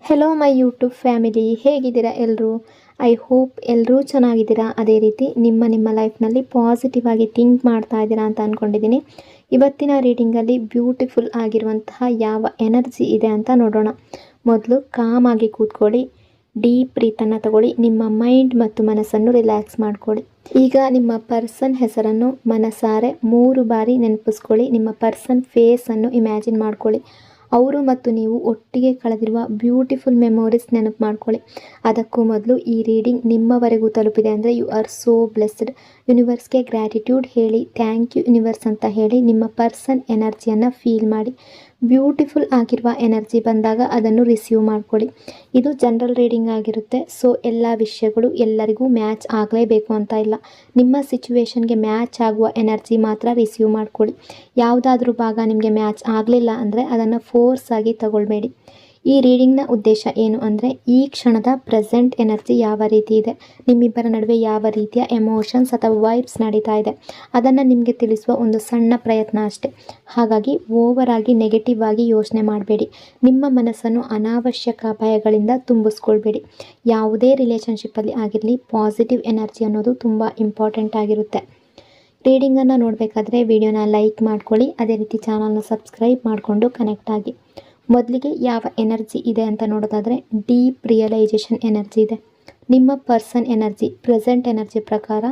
Hello my YouTube family, ಹೇಗಿದ್ದೀರಾ ಎಲ್ಲರೂ? I hope ಎಲ್ಲರೂ ಚೆನ್ನಾಗಿದ್ದೀರಾ. ಅದೇ ರೀತಿ ನಿಮ್ಮ ಲೈಫ್ನಲ್ಲಿ ಪಾಸಿಟಿವ್ ಆಗಿ ಥಿಂಕ್ ಮಾಡ್ತಾ ಇದ್ದೀರಾ ಅಂತ ಅಂದ್ಕೊಂಡಿದ್ದೀನಿ. ಇವತ್ತಿನ ರೀಡಿಂಗಲ್ಲಿ ಬ್ಯೂಟಿಫುಲ್ ಆಗಿರುವಂತಹ ಯಾವ ಎನರ್ಜಿ ಇದೆ ಅಂತ ನೋಡೋಣ. ಮೊದಲು ಕಾಮ್ ಆಗಿ ಕೂತ್ಕೊಳ್ಳಿ, ಡೀಪ್ ಬ್ರೀತನ್ನು ತಗೊಳ್ಳಿ, ನಿಮ್ಮ ಮೈಂಡ್ ಮತ್ತು ಮನಸ್ಸನ್ನು ರಿಲ್ಯಾಕ್ಸ್ ಮಾಡ್ಕೊಳ್ಳಿ. ಈಗ ನಿಮ್ಮ ಪರ್ಸನ್ ಹೆಸರನ್ನು ಮನಸಾರೆ 3 ಬಾರಿ ನೆನಪಿಸ್ಕೊಳ್ಳಿ. ನಿಮ್ಮ ಪರ್ಸನ್ ಫೇಸನ್ನು ಇಮ್ಯಾಜಿನ್ ಮಾಡ್ಕೊಳ್ಳಿ. ಅವರು ಮತ್ತು ನೀವು ಒಟ್ಟಿಗೆ ಕಳೆದಿರುವ ಬ್ಯೂಟಿಫುಲ್ ಮೆಮೊರೀಸ್ ನೆನಪು ಮಾಡ್ಕೊಳ್ಳಿ. ಅದಕ್ಕೂ ಮೊದಲು ಈ ರೀಡಿಂಗ್ ನಿಮ್ಮವರೆಗೂ ತಲುಪಿದೆ ಅಂದರೆ ಯು ಆರ್ ಸೋ ಬ್ಲೆಸ್ಡ್. ಯೂನಿವರ್ಸ್ಗೆ ಗ್ರ್ಯಾಟಿಟ್ಯೂಡ್ ಹೇಳಿ, ಥ್ಯಾಂಕ್ ಯು ಯೂನಿವರ್ಸ್ ಅಂತ ಹೇಳಿ ನಿಮ್ಮ ಪರ್ಸನ್ ಎನರ್ಜಿಯನ್ನು ಫೀಲ್ ಮಾಡಿ. ಬ್ಯೂಟಿಫುಲ್ ಆಗಿರುವ ಎನರ್ಜಿ ಬಂದಾಗ ಅದನ್ನು ರಿಸೀವ್ ಮಾಡ್ಕೊಳ್ಳಿ. ಇದು ಜನರಲ್ ರೀಡಿಂಗ್ ಆಗಿರುತ್ತೆ. ಸೊ ಎಲ್ಲ ವಿಷಯಗಳು ಎಲ್ಲರಿಗೂ ಮ್ಯಾಚ್ ಆಗಲೇಬೇಕು ಅಂತ ಇಲ್ಲ. ನಿಮ್ಮ ಸಿಚುವೇಶನ್ಗೆ ಮ್ಯಾಚ್ ಆಗುವ ಎನರ್ಜಿ ಮಾತ್ರ ರಿಸೀವ್ ಮಾಡ್ಕೊಳ್ಳಿ. ಯಾವುದಾದ್ರೂ ಭಾಗ ನಿಮಗೆ ಮ್ಯಾಚ್ ಆಗಲಿಲ್ಲ ಅಂದರೆ ಅದನ್ನು ಫೋರ್ಸ್ ಆಗಿ ತಗೊಳ್ಬೇಡಿ. ಈ ರೀಡಿಂಗ್ನ ಉದ್ದೇಶ ಏನು ಅಂದರೆ, ಈ ಕ್ಷಣದ ಪ್ರೆಸೆಂಟ್ ಎನರ್ಜಿ ಯಾವ ರೀತಿ ಇದೆ, ನಿಮ್ಮಿಬ್ಬರ ನಡುವೆ ಯಾವ ರೀತಿಯ ಎಮೋಷನ್ಸ್ ಅಥವಾ ವೈಬ್ಸ್ ನಡೀತಾ ಇದೆ, ಅದನ್ನು ನಿಮಗೆ ತಿಳಿಸುವ ಒಂದು ಸಣ್ಣ ಪ್ರಯತ್ನ ಅಷ್ಟೆ. ಹಾಗಾಗಿ ಓವರ್ ಆಗಿ ನೆಗೆಟಿವ್ ಆಗಿ ಯೋಚನೆ ಮಾಡಬೇಡಿ. ನಿಮ್ಮ ಮನಸ್ಸನ್ನು ಅನಾವಶ್ಯಕ ಭಯಗಳಿಂದ ತುಂಬಿಸ್ಕೊಳ್ಬೇಡಿ. ಯಾವುದೇ ರಿಲೇಷನ್ಶಿಪ್ಪಲ್ಲಿ ಆಗಿರಲಿ, ಪಾಸಿಟಿವ್ ಎನರ್ಜಿ ಅನ್ನೋದು ತುಂಬ ಇಂಪಾರ್ಟೆಂಟ್ ಆಗಿರುತ್ತೆ. ರೀಡಿಂಗನ್ನು ನೋಡಬೇಕಾದ್ರೆ ವಿಡಿಯೋನ ಲೈಕ್ ಮಾಡ್ಕೊಳ್ಳಿ. ಅದೇ ರೀತಿ ಚಾನಲ್ನ ಸಬ್ಸ್ಕ್ರೈಬ್ ಮಾಡಿಕೊಂಡು ಕನೆಕ್ಟ್ ಆಗಿ. ಮೊದಲಿಗೆ ಯಾವ ಎನರ್ಜಿ ಇದೆ ಅಂತ ನೋಡೋದಾದರೆ, ಡೀಪ್ ರಿಯಲೈಸೇಷನ್ ಎನರ್ಜಿ ಇದೆ. ನಿಮ್ಮ ಪರ್ಸನ್ ಎನರ್ಜಿ ಪ್ರೆಸೆಂಟ್ ಎನರ್ಜಿ ಪ್ರಕಾರ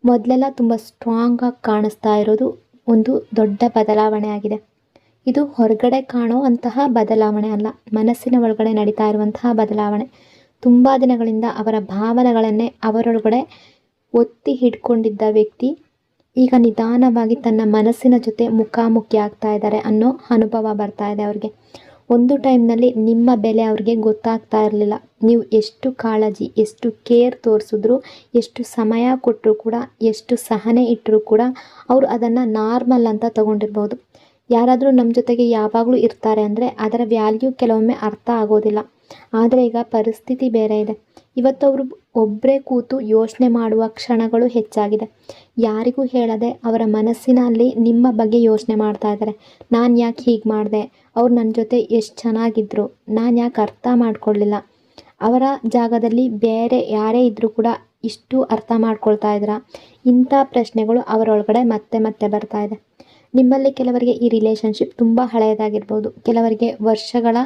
ಮೊದಲೆಲ್ಲ ತುಂಬ ಸ್ಟ್ರಾಂಗಾಗಿ ಕಾಣಿಸ್ತಾ ಇರೋದು ಒಂದು ದೊಡ್ಡ ಬದಲಾವಣೆ ಆಗಿದೆ. ಇದು ಹೊರಗಡೆ ಕಾಣೋ ಅಂತಹ ಬದಲಾವಣೆ ಅಲ್ಲ, ಮನಸ್ಸಿನ ಒಳಗಡೆ ನಡೀತಾ ಇರುವಂತಹ ಬದಲಾವಣೆ. ತುಂಬ ದಿನಗಳಿಂದ ಅವರ ಭಾವನೆಗಳನ್ನೇ ಅವರೊಳಗಡೆ ಒತ್ತಿ ಹಿಡ್ಕೊಂಡಿದ್ದ ವ್ಯಕ್ತಿ ಈಗ ನಿಧಾನವಾಗಿ ತನ್ನ ಮನಸ್ಸಿನ ಜೊತೆ ಮುಖಾಮುಖಿ ಆಗ್ತಾ ಇದ್ದಾರೆ ಅನ್ನೋ ಅನುಭವ ಬರ್ತಾ ಇದೆ ಅವ್ರಿಗೆ. ಒಂದು ಟೈಮ್ನಲ್ಲಿ ನಿಮ್ಮ ಬೆಲೆ ಅವ್ರಿಗೆ ಗೊತ್ತಾಗ್ತಾ ಇರಲಿಲ್ಲ. ನೀವು ಎಷ್ಟು ಕಾಳಜಿ, ಎಷ್ಟು ಕೇರ್ ತೋರಿಸಿದ್ರು, ಎಷ್ಟು ಸಮಯ ಕೊಟ್ಟರು ಕೂಡ, ಎಷ್ಟು ಸಹನೆ ಇಟ್ಟರೂ ಕೂಡ ಅವರು ಅದನ್ನು ನಾರ್ಮಲ್ ಅಂತ ತಗೊಂಡಿರ್ಬೋದು. ಯಾರಾದರೂ ನಮ್ಮ ಜೊತೆಗೆ ಯಾವಾಗಲೂ ಇರ್ತಾರೆ ಅಂದರೆ ಅದರ ವ್ಯಾಲ್ಯೂ ಕೆಲವೊಮ್ಮೆ ಅರ್ಥ ಆಗೋದಿಲ್ಲ. ಆದರೆ ಈಗ ಪರಿಸ್ಥಿತಿ ಬೇರೆ ಇದೆ. ಇವತ್ತು ಅವರು ಒಬ್ಬರೇ ಕೂತು ಯೋಚನೆ ಮಾಡುವ ಕ್ಷಣಗಳು ಹೆಚ್ಚಾಗಿದೆ. ಯಾರಿಗೂ ಹೇಳದೆ ಅವರ ಮನಸ್ಸಿನಲ್ಲಿ ನಿಮ್ಮ ಬಗ್ಗೆ ಯೋಚನೆ ಮಾಡ್ತಾ ಇದ್ದಾರೆ. ನಾನು ಯಾಕೆ ಹೀಗೆ ಮಾಡಿದೆ, ಅವ್ರು ನನ್ನ ಜೊತೆ ಎಷ್ಟು ಚೆನ್ನಾಗಿದ್ದರು, ನಾನು ಯಾಕೆ ಅರ್ಥ ಮಾಡ್ಕೊಳ್ಳಿಲ್ಲ, ಅವರ ಜಾಗದಲ್ಲಿ ಬೇರೆ ಯಾರೇ ಇದ್ದರೂ ಕೂಡ ಇಷ್ಟು ಅರ್ಥ ಮಾಡ್ಕೊಳ್ತಾ ಇದ್ದೀರಾ, ಇಂಥ ಪ್ರಶ್ನೆಗಳು ಅವರೊಳಗಡೆ ಮತ್ತೆ ಮತ್ತೆ ಬರ್ತಾ ಇದೆ. ನಿಮ್ಮಲ್ಲಿ ಕೆಲವರಿಗೆ ಈ ರಿಲೇಷನ್ಶಿಪ್ ತುಂಬ ಹಳೆಯದಾಗಿರ್ಬೋದು, ಕೆಲವರಿಗೆ ವರ್ಷಗಳ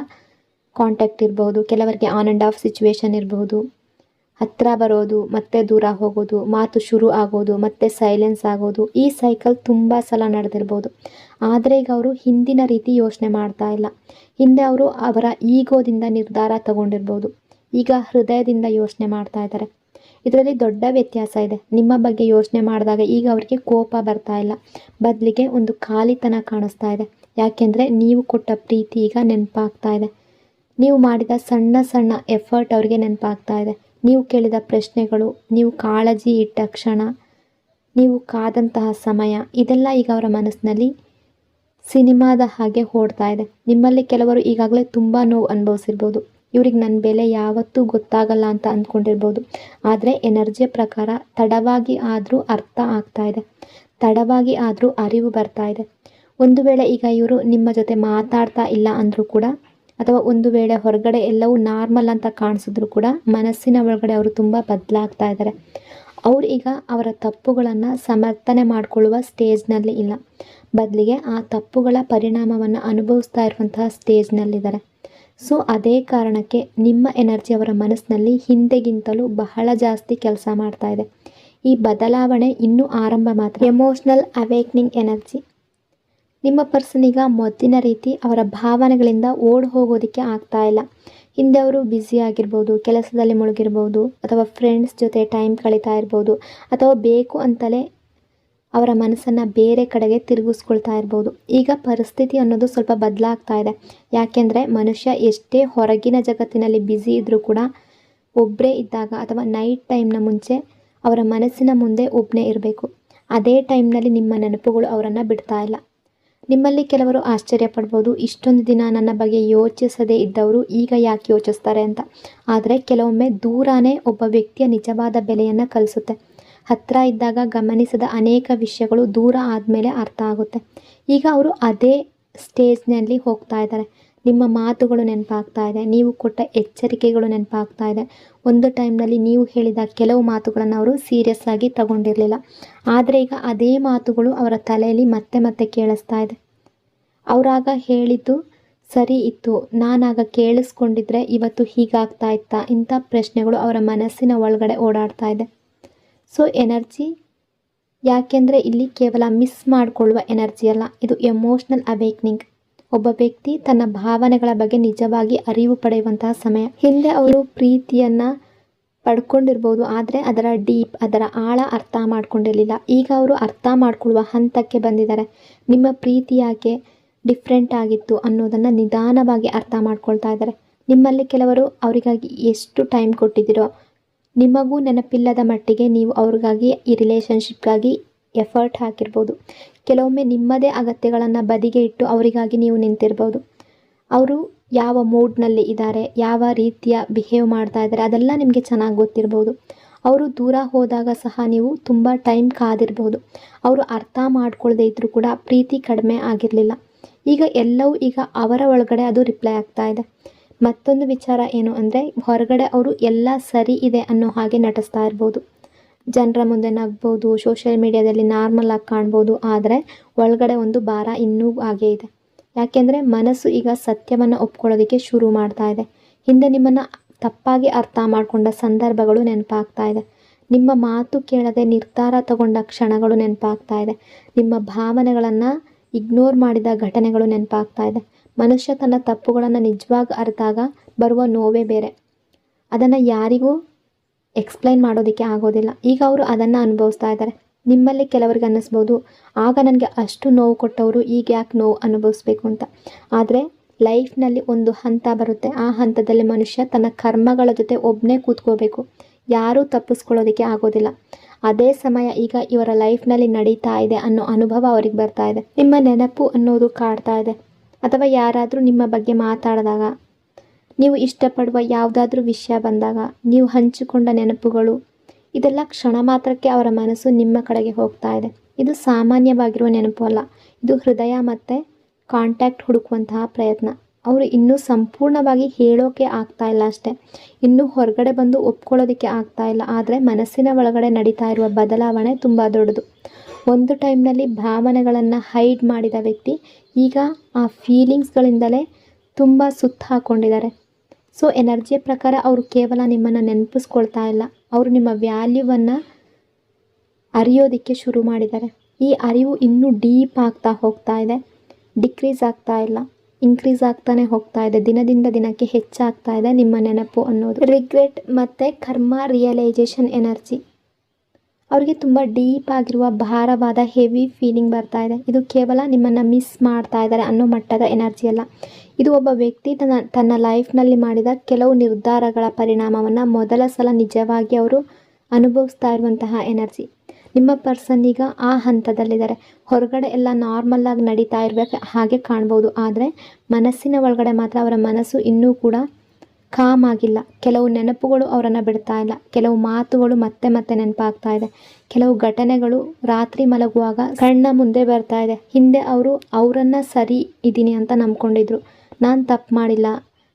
ಕಾಂಟ್ಯಾಕ್ಟ್ ಇರ್ಬೋದು, ಕೆಲವರಿಗೆ ಆನ್ ಆ್ಯಂಡ್ ಆಫ್ ಸಿಚುವೇಶನ್ ಇರ್ಬೋದು. ಹತ್ತಿರ ಬರೋದು ಮತ್ತೆ ದೂರ ಹೋಗೋದು, ಮಾತು ಶುರು ಆಗೋದು ಮತ್ತೆ ಸೈಲೆನ್ಸ್ ಆಗೋದು, ಈ ಸೈಕಲ್ ತುಂಬ ಸಲ ನಡೆದಿರ್ಬೋದು. ಆದರೆ ಈಗ ಅವರು ಹಿಂದಿನ ರೀತಿ ಯೋಚನೆ ಮಾಡ್ತಾ ಇಲ್ಲ. ಹಿಂದೆ ಅವರು ಅವರ ಈಗೋದಿಂದ ನಿರ್ಧಾರ ತಗೊಂಡಿರ್ಬೋದು, ಈಗ ಹೃದಯದಿಂದ ಯೋಚನೆ ಮಾಡ್ತಾ ಇದ್ದಾರೆ. ಇದರಲ್ಲಿ ದೊಡ್ಡ ವ್ಯತ್ಯಾಸ ಇದೆ. ನಿಮ್ಮ ಬಗ್ಗೆ ಯೋಚನೆ ಮಾಡಿದಾಗ ಈಗ ಅವರಿಗೆ ಕೋಪ ಬರ್ತಾ ಇಲ್ಲ, ಬದಲಿಗೆ ಒಂದು ಖಾಲಿತನ ಕಾಣಿಸ್ತಾ ಇದೆ. ಯಾಕೆಂದರೆ ನೀವು ಕೊಟ್ಟ ಪ್ರೀತಿ ಈಗ ನೆನಪಾಗ್ತಾ ಇದೆ. ನೀವು ಮಾಡಿದ ಸಣ್ಣ ಸಣ್ಣ ಎಫರ್ಟ್ ಅವರಿಗೆ ನೆನಪಾಗ್ತಾ ಇದೆ. ನೀವು ಕೇಳಿದ ಪ್ರಶ್ನೆಗಳು, ನೀವು ಕಾಳಜಿ ಇಟ್ಟ ಕ್ಷಣ, ನೀವು ಕಾದಂತಹ ಸಮಯ, ಇದೆಲ್ಲ ಈಗ ಅವರ ಮನಸ್ಸಿನಲ್ಲಿ ಸಿನಿಮಾದ ಹಾಗೆ ಓಡ್ತಾ ಇದೆ. ನಿಮ್ಮಲ್ಲಿ ಕೆಲವರು ಈಗಾಗಲೇ ತುಂಬ ನೋವು ಅನುಭವಿಸಿರ್ಬೋದು. ಇವ್ರಿಗೆ ನನ್ನ ಬೆಲೆ ಯಾವತ್ತೂ ಗೊತ್ತಾಗಲ್ಲ ಅಂತ ಅಂದ್ಕೊಂಡಿರ್ಬೋದು. ಆದರೆ ಎನರ್ಜಿಯ ಪ್ರಕಾರ ತಡವಾಗಿ ಆದರೂ ಅರ್ಥ ಆಗ್ತಾ ಇದೆ, ತಡವಾಗಿ ಆದರೂ ಅರಿವು ಬರ್ತಾ ಇದೆ. ಒಂದು ವೇಳೆ ಈಗ ಇವರು ನಿಮ್ಮ ಜೊತೆ ಮಾತಾಡ್ತಾ ಇಲ್ಲ ಅಂದರೂ ಕೂಡ, ಅಥವಾ ಒಂದು ವೇಳೆ ಹೊರಗಡೆ ಎಲ್ಲವೂ ನಾರ್ಮಲ್ ಅಂತ ಕಾಣಿಸಿದ್ರು ಕೂಡ, ಮನಸ್ಸಿನ ಒಳಗಡೆ ಅವರು ತುಂಬ ಬದಲಾಗ್ತಾ ಇದ್ದಾರೆ. ಅವರು ಈಗ ಅವರ ತಪ್ಪುಗಳನ್ನು ಸಮರ್ಥನೆ ಮಾಡಿಕೊಳ್ಳುವ ಸ್ಟೇಜ್ನಲ್ಲಿ ಇಲ್ಲ, ಬದಲಿಗೆ ಆ ತಪ್ಪುಗಳ ಪರಿಣಾಮವನ್ನು ಅನುಭವಿಸ್ತಾ ಇರುವಂತಹ ಸ್ಟೇಜ್ನಲ್ಲಿದ್ದಾರೆ. ಸೊ ಅದೇ ಕಾರಣಕ್ಕೆ ನಿಮ್ಮ ಎನರ್ಜಿ ಅವರ ಮನಸ್ಸಿನಲ್ಲಿ ಹಿಂದೆಗಿಂತಲೂ ಬಹಳ ಜಾಸ್ತಿ ಕೆಲಸ ಮಾಡ್ತಾ ಇದೆ. ಈ ಬದಲಾವಣೆ ಇನ್ನೂ ಆರಂಭ ಮಾತ್ರ. Emotional awakening energy. ನಿಮ್ಮ ಪರ್ಸನ್ ಈಗ ಮೊದಲಿನ ರೀತಿ ಅವರ ಭಾವನೆಗಳಿಂದ ಓಡಿ ಹೋಗೋದಕ್ಕೆ ಆಗ್ತಾ ಇಲ್ಲ. ಹಿಂದೆ ಅವರು ಬ್ಯುಸಿ ಆಗಿರ್ಬೋದು, ಕೆಲಸದಲ್ಲಿ ಮುಳುಗಿರ್ಬೋದು, ಅಥವಾ ಫ್ರೆಂಡ್ಸ್ ಜೊತೆ ಟೈಮ್ ಕಳೀತಾ ಇರ್ಬೋದು, ಅಥವಾ ಬೇಕು ಅಂತಲೇ ಅವರ ಮನಸ್ಸನ್ನು ಬೇರೆ ಕಡೆಗೆ ತಿರುಗಿಸ್ಕೊಳ್ತಾ ಇರ್ಬೋದು. ಈಗ ಪರಿಸ್ಥಿತಿ ಅನ್ನೋದು ಸ್ವಲ್ಪ ಬದಲಾಗ್ತಾ ಇದೆ. ಯಾಕೆಂದರೆ ಮನುಷ್ಯ ಎಷ್ಟೇ ಹೊರಗಿನ ಜಗತ್ತಿನಲ್ಲಿ ಬ್ಯುಸಿ ಇದ್ದರೂ ಕೂಡ ಒಬ್ಬರೇ ಇದ್ದಾಗ ಅಥವಾ ನೈಟ್ ಟೈಮ್ನ ಮುಂಚೆ ಅವರ ಮನಸ್ಸಿನ ಮುಂದೆ ಒಬ್ಬನೇ ಇರಬೇಕು. ಅದೇ ಟೈಮ್ನಲ್ಲಿ ನಿಮ್ಮ ನೆನಪುಗಳು ಅವರನ್ನು ಬಿಡ್ತಾ ಇಲ್ಲ. ನಿಮ್ಮಲ್ಲಿ ಕೆಲವರು ಆಶ್ಚರ್ಯ ಪಡ್ಬೋದು, ಇಷ್ಟೊಂದು ದಿನ ನನ್ನ ಬಗ್ಗೆ ಯೋಚಿಸದೇ ಇದ್ದವರು ಈಗ ಯಾಕೆ ಯೋಚಿಸ್ತಾರೆ ಅಂತ. ಆದರೆ ಕೆಲವೊಮ್ಮೆ ದೂರನೇ ಒಬ್ಬ ವ್ಯಕ್ತಿಯ ನಿಜವಾದ ಬೆಲೆಯನ್ನು ಕಲಿಸುತ್ತೆ. ಹತ್ತಿರ ಇದ್ದಾಗ ಗಮನಿಸದ ಅನೇಕ ವಿಷಯಗಳು ದೂರ ಆದಮೇಲೆ ಅರ್ಥ ಆಗುತ್ತೆ. ಈಗ ಅವರು ಅದೇ ಸ್ಟೇಜ್ನಲ್ಲಿ ಹೋಗ್ತಾ ಇದ್ದಾರೆ. ನಿಮ್ಮ ಮಾತುಗಳು ನೆನಪಾಗ್ತಾ ಇದೆ, ನೀವು ಕೊಟ್ಟ ಎಚ್ಚರಿಕೆಗಳು ನೆನಪಾಗ್ತಾ ಇದೆ. ಒಂದು ಟೈಮ್ನಲ್ಲಿ ನೀವು ಹೇಳಿದ ಕೆಲವು ಮಾತುಗಳನ್ನು ಅವರು ಸೀರಿಯಸ್ ಆಗಿ ತಗೊಂಡಿರಲಿಲ್ಲ, ಆದರೆ ಈಗ ಅದೇ ಮಾತುಗಳು ಅವರ ತಲೆಯಲ್ಲಿ ಮತ್ತೆ ಮತ್ತೆ ಕೇಳಿಸ್ತಾ ಇದೆ. ಅವರಾಗ ಹೇಳಿದ್ದು ಸರಿ ಇತ್ತು, ನಾನಾಗ ಕೇಳಿಸ್ಕೊಂಡಿದ್ರೆ ಇವತ್ತು ಹೀಗಾಗ್ತಾ ಇತ್ತಾ, ಇಂಥ ಪ್ರಶ್ನೆಗಳು ಅವರ ಮನಸ್ಸಿನ ಒಳಗಡೆ ಓಡಾಡ್ತಾ ಇದೆ. ಸೊ ಎನರ್ಜಿ ಯಾಕೆಂದರೆ ಇಲ್ಲಿ ಕೇವಲ ಮಿಸ್ ಮಾಡಿಕೊಳ್ಳುವ ಎನರ್ಜಿ ಅಲ್ಲ, ಇದು ಎಮೋಷ್ನಲ್ ಅವೇಕ್ನಿಂಗ್. ಒಬ್ಬ ವ್ಯಕ್ತಿ ತನ್ನ ಭಾವನೆಗಳ ಬಗ್ಗೆ ನಿಜವಾಗಿ ಅರಿವು ಪಡೆಯುವಂತಹ ಸಮಯ. ಹಿಂದೆ ಅವರು ಪ್ರೀತಿಯನ್ನು ಪಡ್ಕೊಂಡಿರ್ಬೋದು, ಆದರೆ ಅದರ ಡೀಪ್, ಅದರ ಆಳ ಅರ್ಥ ಮಾಡ್ಕೊಂಡಿರಲಿಲ್ಲ. ಈಗ ಅವರು ಅರ್ಥ ಮಾಡ್ಕೊಳ್ಳುವ ಹಂತಕ್ಕೆ ಬಂದಿದ್ದಾರೆ. ನಿಮ್ಮ ಪ್ರೀತಿ ಯಾಕೆ ಡಿಫ್ರೆಂಟ್ ಆಗಿತ್ತು ಅನ್ನೋದನ್ನು ನಿಧಾನವಾಗಿ ಅರ್ಥ ಮಾಡ್ಕೊಳ್ತಾ ಇದ್ದಾರೆ. ನಿಮ್ಮಲ್ಲಿ ಕೆಲವರು ಅವರಿಗಾಗಿ ಎಷ್ಟು ಟೈಮ್ ಕೊಟ್ಟಿದ್ದೀರೋ ನಿಮಗೂ ನೆನಪಿಲ್ಲದ ಮಟ್ಟಿಗೆ ನೀವು ಅವ್ರಿಗಾಗಿ ಈ ರಿಲೇಷನ್ಶಿಪ್ಗಾಗಿ ಎಫರ್ಟ್ ಹಾಕಿರ್ಬೋದು. ಕೆಲವೊಮ್ಮೆ ನಿಮ್ಮದೇ ಅಗತ್ಯಗಳನ್ನು ಬದಿಗೆ ಇಟ್ಟು ಅವರಿಗಾಗಿ ನೀವು ನಿಂತಿರ್ಬೋದು. ಅವರು ಯಾವ ಮೂಡ್ನಲ್ಲಿ ಇದ್ದಾರೆ, ಯಾವ ರೀತಿಯ ಬಿಹೇವ್ ಮಾಡ್ತಾ ಇದ್ದಾರೆ ಅದೆಲ್ಲ ನಿಮಗೆ ಚೆನ್ನಾಗಿ ಗೊತ್ತಿರ್ಬೋದು. ಅವರು ದೂರ ಹೋದಾಗ ಸಹ ನೀವು ತುಂಬ ಟೈಮ್ ಕಾದಿರ್ಬೋದು. ಅವರು ಅರ್ಥ ಮಾಡ್ಕೊಳ್ಳದೆ ಇದ್ದರೂ ಕೂಡ ಪ್ರೀತಿ ಕಡಿಮೆ ಆಗಿರಲಿಲ್ಲ. ಈಗ ಎಲ್ಲವೂ ಈಗ ಅವರ ಒಳಗಡೆ ಅದು ರಿಪ್ಲೈ ಆಗ್ತಾ ಇದೆ. ಮತ್ತೊಂದು ವಿಚಾರ ಏನು ಅಂದರೆ, ಹೊರಗಡೆ ಅವರು ಎಲ್ಲ ಸರಿ ಇದೆ ಅನ್ನೋ ಹಾಗೆ ನಟಿಸ್ತಾ ಇರ್ಬೋದು, ಜನರ ಮುಂದೆ ನಗ್ಬೋದು, ಸೋಷಿಯಲ್ ಮೀಡಿಯಾದಲ್ಲಿ ನಾರ್ಮಲ್ ಆಗಿ ಕಾಣ್ಬೋದು, ಆದರೆ ಒಳಗಡೆ ಒಂದು ಭಾರ ಇನ್ನೂ ಹಾಗೇ ಇದೆ. ಯಾಕೆಂದರೆ ಮನಸ್ಸು ಈಗ ಸತ್ಯವನ್ನು ಒಪ್ಕೊಳ್ಳೋದಕ್ಕೆ ಶುರು ಮಾಡ್ತಾ ಇದೆ. ಹಿಂದೆ ನಿಮ್ಮನ್ನು ತಪ್ಪಾಗಿ ಅರ್ಥ ಮಾಡಿಕೊಂಡ ಸಂದರ್ಭಗಳು ನೆನಪಾಗ್ತಾ ಇದೆ. ನಿಮ್ಮ ಮಾತು ಕೇಳದೆ ನಿರ್ಧಾರ ತಗೊಂಡ ಕ್ಷಣಗಳು ನೆನಪಾಗ್ತಾ ಇದೆ. ನಿಮ್ಮ ಭಾವನೆಗಳನ್ನು ಇಗ್ನೋರ್ ಮಾಡಿದ ಘಟನೆಗಳು ನೆನಪಾಗ್ತಾ ಇದೆ. ಮನುಷ್ಯ ತನ್ನ ತಪ್ಪುಗಳನ್ನು ನಿಜವಾಗಿ ಅರಿತಾಗ ಬರುವ ನೋವೇ ಬೇರೆ. ಅದನ್ನು ಯಾರಿಗೂ ಎಕ್ಸ್ಪ್ಲೈನ್ ಮಾಡೋದಕ್ಕೆ ಆಗೋದಿಲ್ಲ. ಈಗ ಅವರು ಅದನ್ನು ಅನುಭವಿಸ್ತಾ ಇದ್ದಾರೆ. ನಿಮ್ಮಲ್ಲಿ ಕೆಲವರಿಗೆ ಅನ್ನಿಸ್ಬೋದು, ಆಗ ನನಗೆ ಅಷ್ಟು ನೋವು ಕೊಟ್ಟವರು ಈಗ ಯಾಕೆ ನೋವು ಅನುಭವಿಸ್ಬೇಕು ಅಂತ. ಆದರೆ ಲೈಫ್ನಲ್ಲಿ ಒಂದು ಹಂತ ಬರುತ್ತೆ, ಆ ಹಂತದಲ್ಲಿ ಮನುಷ್ಯ ತನ್ನ ಕರ್ಮಗಳ ಜೊತೆ ಒಬ್ಬನೇ ಕೂತ್ಕೋಬೇಕು, ಯಾರೂ ತಪ್ಪಿಸ್ಕೊಳ್ಳೋದಕ್ಕೆ ಆಗೋದಿಲ್ಲ. ಅದೇ ಸಮಯ ಈಗ ಇವರ ಲೈಫ್ನಲ್ಲಿ ನಡೀತಾ ಇದೆ ಅನ್ನೋ ಅನುಭವ ಅವ್ರಿಗೆ ಬರ್ತಾ ಇದೆ. ನಿಮ್ಮ ನೆನಪು ಅನ್ನೋದು ಕಾಡ್ತಾ ಇದೆ, ಅಥವಾ ಯಾರಾದರೂ ನಿಮ್ಮ ಬಗ್ಗೆ ಮಾತಾಡಿದಾಗ, ನೀವು ಇಷ್ಟಪಡುವ ಯಾವುದಾದ್ರೂ ವಿಷಯ ಬಂದಾಗ, ನೀವು ಹಂಚಿಕೊಂಡ ನೆನಪುಗಳು, ಇದೆಲ್ಲ ಕ್ಷಣ ಮಾತ್ರಕ್ಕೆ ಅವರ ಮನಸ್ಸು ನಿಮ್ಮ ಕಡೆಗೆ ಹೋಗ್ತಾ ಇದೆ. ಇದು ಸಾಮಾನ್ಯವಾಗಿರುವ ನೆನಪು ಅಲ್ಲ, ಇದು ಹೃದಯ ಮತ್ತು ಕಾಂಟ್ಯಾಕ್ಟ್ ಹುಡುಕುವಂತಹ ಪ್ರಯತ್ನ. ಅವರು ಇನ್ನೂ ಸಂಪೂರ್ಣವಾಗಿ ಹೇಳೋಕೆ ಆಗ್ತಾ ಇಲ್ಲ ಅಷ್ಟೇ, ಇನ್ನೂ ಹೊರಗಡೆ ಬಂದು ಒಪ್ಕೊಳ್ಳೋದಕ್ಕೆ ಆಗ್ತಾ ಇಲ್ಲ. ಆದರೆ ಮನಸ್ಸಿನ ಒಳಗಡೆ ನಡೀತಾ ಇರುವ ಬದಲಾವಣೆ ತುಂಬ ದೊಡ್ಡದು. ಒಂದು ಟೈಮ್ನಲ್ಲಿ ಭಾವನೆಗಳನ್ನು ಹೈಡ್ ಮಾಡಿದ ವ್ಯಕ್ತಿ ಈಗ ಆ ಫೀಲಿಂಗ್ಸ್ಗಳಿಂದಲೇ ತುಂಬ ಸುತ್ತ ಹಾಕ್ಕೊಂಡಿದ್ದಾರೆ. ಸೊ ಎನರ್ಜಿಯ ಪ್ರಕಾರ ಅವರು ಕೇವಲ ನಿಮ್ಮನ್ನು ನೆನಪಿಸ್ಕೊಳ್ತಾ ಇಲ್ಲ, ಅವರು ನಿಮ್ಮ ವ್ಯಾಲ್ಯೂವನ್ನು ಅರಿಯೋದಕ್ಕೆ ಶುರು ಮಾಡಿದ್ದಾರೆ. ಈ ಅರಿವು ಇನ್ನೂ ಡೀಪ್ ಆಗ್ತಾ ಹೋಗ್ತಾ ಇದೆ, ಡಿಕ್ರೀಸ್ ಆಗ್ತಾ ಇಲ್ಲ, ಇನ್ಕ್ರೀಸ್ ಆಗ್ತಾನೆ ಹೋಗ್ತಾ ಇದೆ. ದಿನದಿಂದ ದಿನಕ್ಕೆ ಹೆಚ್ಚಾಗ್ತಾ ಇದೆ ನಿಮ್ಮ ನೆನಪು ಅನ್ನೋದು. ರಿಗ್ರೆಟ್ ಮತ್ತು ಕರ್ಮ ರಿಯಲೈಸೇಷನ್ ಎನರ್ಜಿ ಅವರಿಗೆ ತುಂಬ ಡೀಪ್ ಆಗಿರುವ ಭಾರವಾದ ಹೆವಿ ಫೀಲಿಂಗ್ ಬರ್ತಾ ಇದೆ. ಇದು ಕೇವಲ ನಿಮ್ಮನ್ನು ಮಿಸ್ ಮಾಡ್ತಾ ಇದ್ದಾರೆ ಅನ್ನೋ ಮಟ್ಟದ ಎನರ್ಜಿ ಅಲ್ಲ, ಇದು ಒಬ್ಬ ವ್ಯಕ್ತಿ ತನ್ನ ಲೈಫ್ನಲ್ಲಿ ಮಾಡಿದ ಕೆಲವು ನಿರ್ಧಾರಗಳ ಪರಿಣಾಮವನ್ನು ಮೊದಲ ಸಲ ನಿಜವಾಗಿ ಅವರು ಅನುಭವಿಸ್ತಾ ಇರುವಂತಹ ಎನರ್ಜಿ. ನಿಮ್ಮ ಪರ್ಸನ್ ಈಗ ಆ ಹಂತದಲ್ಲಿದ್ದಾರೆ. ಹೊರಗಡೆ ಎಲ್ಲ ನಾರ್ಮಲ್ಲಾಗಿ ನಡೀತಾ ಇರಬೇಕು ಹಾಗೆ ಕಾಣ್ಬೋದು, ಆದರೆ ಮನಸ್ಸಿನ ಒಳಗಡೆ ಮಾತ್ರ ಅವರ ಮನಸ್ಸು ಇನ್ನೂ ಕೂಡ ಕಾಮ್ ಆಗಿಲ್ಲ. ಕೆಲವು ನೆನಪುಗಳು ಅವರನ್ನು ಬಿಡ್ತಾ ಇಲ್ಲ, ಕೆಲವು ಮಾತುಗಳು ಮತ್ತೆ ಮತ್ತೆ ನೆನಪಾಗ್ತಾ ಇದೆ, ಕೆಲವು ಘಟನೆಗಳು ರಾತ್ರಿ ಮಲಗುವಾಗ ಕಣ್ಣ ಮುಂದೆ ಬರ್ತಾ ಇದೆ. ಹಿಂದೆ ಅವರು ಅವರನ್ನು ಸರಿ ಇದ್ದೀನಿ ಅಂತ ನಂಬ್ಕೊಂಡಿದ್ರು, ನಾನು ತಪ್ಪು ಮಾಡಿಲ್ಲ,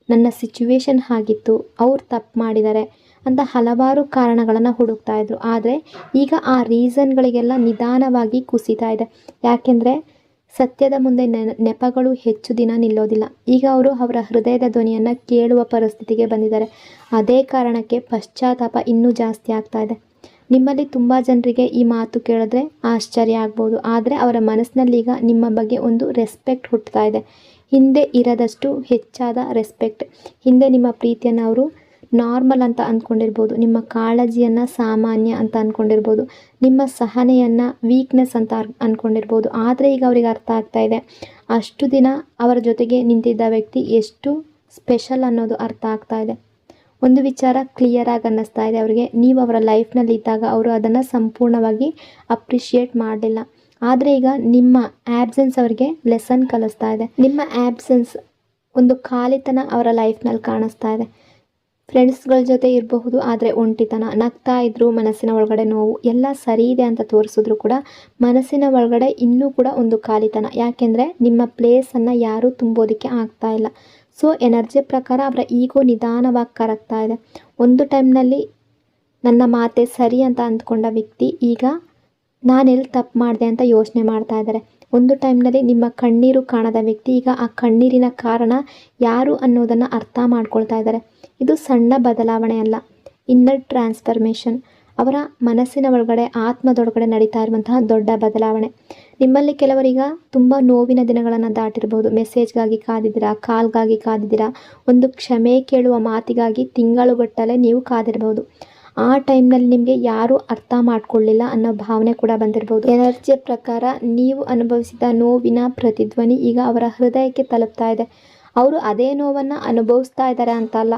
ನನ್ನ ಸಿಚುವೇಶನ್ ಹಾಗಿತ್ತು, ಅವ್ರು ತಪ್ಪು ಮಾಡಿದ್ದಾರೆ ಅಂತ ಹಲವಾರು ಕಾರಣಗಳನ್ನು ಹುಡುಕ್ತಾ ಇದ್ರು. ಆದರೆ ಈಗ ಆ ರೀಸನ್ಗಳಿಗೆಲ್ಲ ನಿಧಾನವಾಗಿ ಕುಸಿತಾ ಇದೆ. ಯಾಕೆಂದರೆ ಸತ್ಯದ ಮುಂದೆ ನೆಪಗಳು ಹೆಚ್ಚು ದಿನ ನಿಲ್ಲೋದಿಲ್ಲ. ಈಗ ಅವರು ಅವರ ಹೃದಯದ ಧ್ವನಿಯನ್ನು ಕೇಳುವ ಪರಿಸ್ಥಿತಿಗೆ ಬಂದಿದ್ದಾರೆ. ಅದೇ ಕಾರಣಕ್ಕೆ ಪಶ್ಚಾತ್ತಾಪ ಇನ್ನೂ ಜಾಸ್ತಿ ಆಗ್ತಾ ಇದೆ. ನಿಮ್ಮಲ್ಲಿ ತುಂಬ ಜನರಿಗೆ ಈ ಮಾತು ಕೇಳಿದ್ರೆ ಆಶ್ಚರ್ಯ ಆಗ್ಬೋದು, ಆದರೆ ಅವರ ಮನಸ್ಸಿನಲ್ಲಿ ಈಗ ನಿಮ್ಮ ಬಗ್ಗೆ ಒಂದು ರೆಸ್ಪೆಕ್ಟ್ ಹುಟ್ಟುತ್ತಾ ಇದೆ. ಹಿಂದೆ ಇರದಷ್ಟು ಹೆಚ್ಚಾದ ರೆಸ್ಪೆಕ್ಟ್. ಹಿಂದೆ ನಿಮ್ಮ ಪ್ರೀತಿಯನ್ನು ಅವರು ನಾರ್ಮಲ್ ಅಂತ ಅಂದ್ಕೊಂಡಿರ್ಬೋದು, ನಿಮ್ಮ ಕಾಳಜಿಯನ್ನು ಸಾಮಾನ್ಯ ಅಂತ ಅಂದ್ಕೊಂಡಿರ್ಬೋದು, ನಿಮ್ಮ ಸಹನೆಯನ್ನು ವೀಕ್ನೆಸ್ ಅಂತ ಅಂದ್ಕೊಂಡಿರ್ಬೋದು. ಆದರೆ ಈಗ ಅವ್ರಿಗೆ ಅರ್ಥ ಆಗ್ತಾ ಇದೆ, ಅಷ್ಟು ದಿನ ಅವರ ಜೊತೆಗೆ ನಿಂತಿದ್ದ ವ್ಯಕ್ತಿ ಎಷ್ಟು ಸ್ಪೆಷಲ್ ಅನ್ನೋದು ಅರ್ಥ ಆಗ್ತಾ ಇದೆ. ಒಂದು ವಿಚಾರ ಕ್ಲಿಯರಾಗಿ ಅನ್ನಿಸ್ತಾ ಇದೆ ಅವರಿಗೆ, ನೀವು ಅವರ ಲೈಫ್ನಲ್ಲಿ ಇದ್ದಾಗ ಅವರು ಅದನ್ನು ಸಂಪೂರ್ಣವಾಗಿ ಅಪ್ರಿಷಿಯೇಟ್ ಮಾಡಲಿಲ್ಲ. ಆದರೆ ಈಗ ನಿಮ್ಮ ಆ್ಯಬ್ಸೆನ್ಸ್ ಅವರಿಗೆ ಲೆಸನ್ ಕಲಿಸ್ತಾ ಇದೆ. ನಿಮ್ಮ ಆ್ಯಬ್ಸೆನ್ಸ್ ಒಂದು ಖಾಲಿತನ ಅವರ ಲೈಫ್ನಲ್ಲಿ ಕಾಣಿಸ್ತಾ ಇದೆ. ಫ್ರೆಂಡ್ಸ್ಗಳ ಜೊತೆ ಇರಬಹುದು, ಆದರೆ ಒಂಟಿತನ. ನಗ್ತಾ ಇದ್ದರೂ ಮನಸ್ಸಿನ ಒಳಗಡೆ ನೋವು. ಎಲ್ಲ ಸರಿ ಇದೆ ಅಂತ ತೋರಿಸಿದ್ರು ಕೂಡ ಮನಸ್ಸಿನ ಒಳಗಡೆ ಇನ್ನೂ ಕೂಡ ಒಂದು ಖಾಲಿತನ. ಯಾಕೆಂದರೆ ನಿಮ್ಮ ಪ್ಲೇಸನ್ನು ಯಾರೂ ತುಂಬೋದಕ್ಕೆ ಆಗ್ತಾ ಇಲ್ಲ. ಸೊ ಎನರ್ಜಿ ಪ್ರಕಾರ ಅವರ ಈಗೋ ನಿಧಾನವಾಗಿ ಕರಗ್ತಾ ಇದೆ. ಒಂದು ಟೈಮ್ನಲ್ಲಿ ನನ್ನ ಮಾತೆ ಸರಿ ಅಂತ ಅಂದ್ಕೊಂಡ ವ್ಯಕ್ತಿ ಈಗ ನಾನೆಲ್ಲಿ ತಪ್ಪು ಮಾಡಿದೆ ಅಂತ ಯೋಚನೆ ಮಾಡ್ತಾ ಇದ್ದಾರೆ. ಒಂದು ಟೈಮ್ನಲ್ಲಿ ನಿಮ್ಮ ಕಣ್ಣೀರು ಕಾಣದ ವ್ಯಕ್ತಿ ಈಗ ಆ ಕಣ್ಣೀರಿನ ಕಾರಣ ಯಾರು ಅನ್ನೋದನ್ನು ಅರ್ಥ ಮಾಡ್ಕೊಳ್ತಾ ಇದ್ದಾರೆ. ಇದು ಸಣ್ಣ ಬದಲಾವಣೆ ಅಲ್ಲ, ಇನ್ನರ್ ಟ್ರಾನ್ಸ್ಫರ್ಮೇಷನ್. ಅವರ ಮನಸ್ಸಿನ ಒಳಗಡೆ, ಆತ್ಮದೊಳಗಡೆ ನಡೀತಾ ಇರುವಂತಹ ದೊಡ್ಡ ಬದಲಾವಣೆ. ನಿಮ್ಮಲ್ಲಿ ಕೆಲವರೀಗ ತುಂಬ ನೋವಿನ ದಿನಗಳನ್ನು ದಾಟಿರ್ಬೋದು. ಮೆಸೇಜ್ಗಾಗಿ ಕಾದಿದ್ದೀರಾ, ಕಾಲ್ಗಾಗಿ ಕಾದಿದ್ದೀರಾ, ಒಂದು ಕ್ಷಮೆ ಕೇಳುವ ಮಾತಿಗಾಗಿ ತಿಂಗಳುಗಟ್ಟಲೆ ನೀವು ಕಾದಿರ್ಬೋದು. ಆ ಟೈಮ್ನಲ್ಲಿ ನಿಮಗೆ ಯಾರೂ ಅರ್ಥ ಮಾಡ್ಕೊಳ್ಳಿಲ್ಲ ಅನ್ನೋ ಭಾವನೆ ಕೂಡ ಬಂದಿರ್ಬೋದು. ಎನರ್ಜಿಯ ಪ್ರಕಾರ ನೀವು ಅನುಭವಿಸಿದ ನೋವಿನ ಪ್ರತಿಧ್ವನಿ ಈಗ ಅವರ ಹೃದಯಕ್ಕೆ ತಲುಪ್ತಾ ಇದೆ. ಅವರು ಅದೇ ನೋವನ್ನು ಅನುಭವಿಸ್ತಾ ಇದ್ದಾರೆ ಅಂತ ಅಲ್ಲ,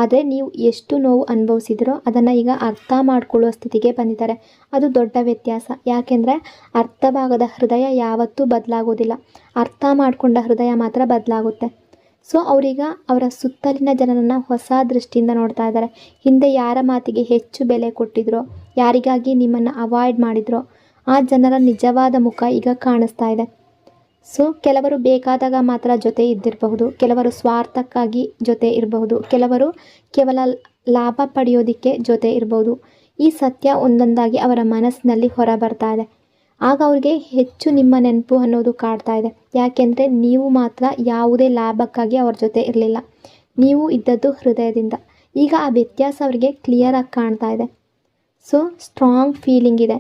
ಆದರೆ ನೀವು ಎಷ್ಟು ನೋವು ಅನುಭವಿಸಿದಿರೋ ಅದನ್ನು ಈಗ ಅರ್ಥ ಮಾಡ್ಕೊಳ್ಳುವ ಸ್ಥಿತಿಗೆ ಬಂದಿದ್ದಾರೆ. ಅದು ದೊಡ್ಡ ವ್ಯತ್ಯಾಸ. ಯಾಕೆಂದರೆ ಅರ್ಥವಾಗದ ಹೃದಯ ಯಾವತ್ತೂ ಬದಲಾಗೋದಿಲ್ಲ, ಅರ್ಥ ಮಾಡಿಕೊಂಡ ಹೃದಯ ಮಾತ್ರ ಬದಲಾಗುತ್ತೆ. ಸೊ ಅವರೀಗ ಅವರ ಸುತ್ತಲಿನ ಜನರನ್ನು ಹೊಸ ದೃಷ್ಟಿಯಿಂದ ನೋಡ್ತಾ ಇದ್ದಾರೆ. ಹಿಂದೆ ಯಾರ ಮಾತಿಗೆ ಹೆಚ್ಚು ಬೆಲೆ ಕೊಟ್ಟಿದ್ರೋ, ಯಾರಿಗಾಗಿ ನಿಮ್ಮನ್ನು ಅವಾಯ್ಡ್ ಮಾಡಿದ್ರೋ ಆ ಜನರ ನಿಜವಾದ ಮುಖ ಈಗ ಕಾಣಿಸ್ತಾ ಇದೆ. ಸೊ ಕೆಲವರು ಬೇಕಾದಾಗ ಮಾತ್ರ ಜೊತೆ ಇದ್ದಿರಬಹುದು, ಕೆಲವರು ಸ್ವಾರ್ಥಕ್ಕಾಗಿ ಜೊತೆ ಇರಬಹುದು, ಕೆಲವರು ಕೇವಲ ಲಾಭ ಪಡೆಯೋದಕ್ಕೆ ಜೊತೆ ಇರಬಹುದು. ಈ ಸತ್ಯ ಒಂದೊಂದಾಗಿ ಅವರ ಮನಸ್ಸಿನಲ್ಲಿ ಹೊರ ಬರ್ತಾ ಇದೆ. ಆಗ ಅವ್ರಿಗೆ ಹೆಚ್ಚು ನಿಮ್ಮ ನೆನಪು ಅನ್ನೋದು ಕಾಡ್ತಾ ಇದೆ. ಯಾಕೆಂದರೆ ನೀವು ಮಾತ್ರ ಯಾವುದೇ ಲಾಭಕ್ಕಾಗಿ ಅವ್ರ ಜೊತೆ ಇರಲಿಲ್ಲ, ನೀವು ಇದ್ದದ್ದು ಹೃದಯದಿಂದ. ಈಗ ಆ ವ್ಯತ್ಯಾಸ ಅವರಿಗೆ ಕ್ಲಿಯರಾಗಿ ಕಾಣ್ತಾ ಇದೆ. ಸೊ ಸ್ಟ್ರಾಂಗ್ ಫೀಲಿಂಗ್ ಇದೆ.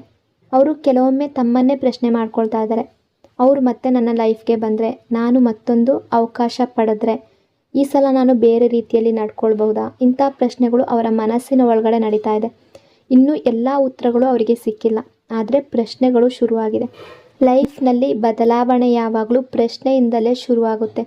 ಅವರು ಕೆಲವೊಮ್ಮೆ ತಮ್ಮನ್ನೇ ಪ್ರಶ್ನೆ ಮಾಡ್ಕೊಳ್ತಾ ಇದ್ದಾರೆ. ಅವರು ಮತ್ತೆ ನನ್ನ ಲೈಫ್ಗೆ ಬಂದರೆ, ನಾನು ಮತ್ತೊಂದು ಅವಕಾಶ ಪಡೆದ್ರೆ ಈ ಸಲ ನಾನು ಬೇರೆ ರೀತಿಯಲ್ಲಿ ನಡ್ಕೊಳ್ಬಹುದಾ? ಇಂಥ ಪ್ರಶ್ನೆಗಳು ಅವರ ಮನಸ್ಸಿನ ಒಳಗಡೆ ನಡೀತಾ ಇದೆ. ಇನ್ನೂ ಎಲ್ಲ ಉತ್ತರಗಳು ಅವರಿಗೆ ಸಿಕ್ಕಿಲ್ಲ, ಆದರೆ ಪ್ರಶ್ನೆಗಳು ಶುರುವಾಗಿದೆ. ಲೈಫ್ನಲ್ಲಿ ಬದಲಾವಣೆ ಯಾವಾಗಲೂ ಪ್ರಶ್ನೆಯಿಂದಲೇ ಶುರುವಾಗುತ್ತೆ.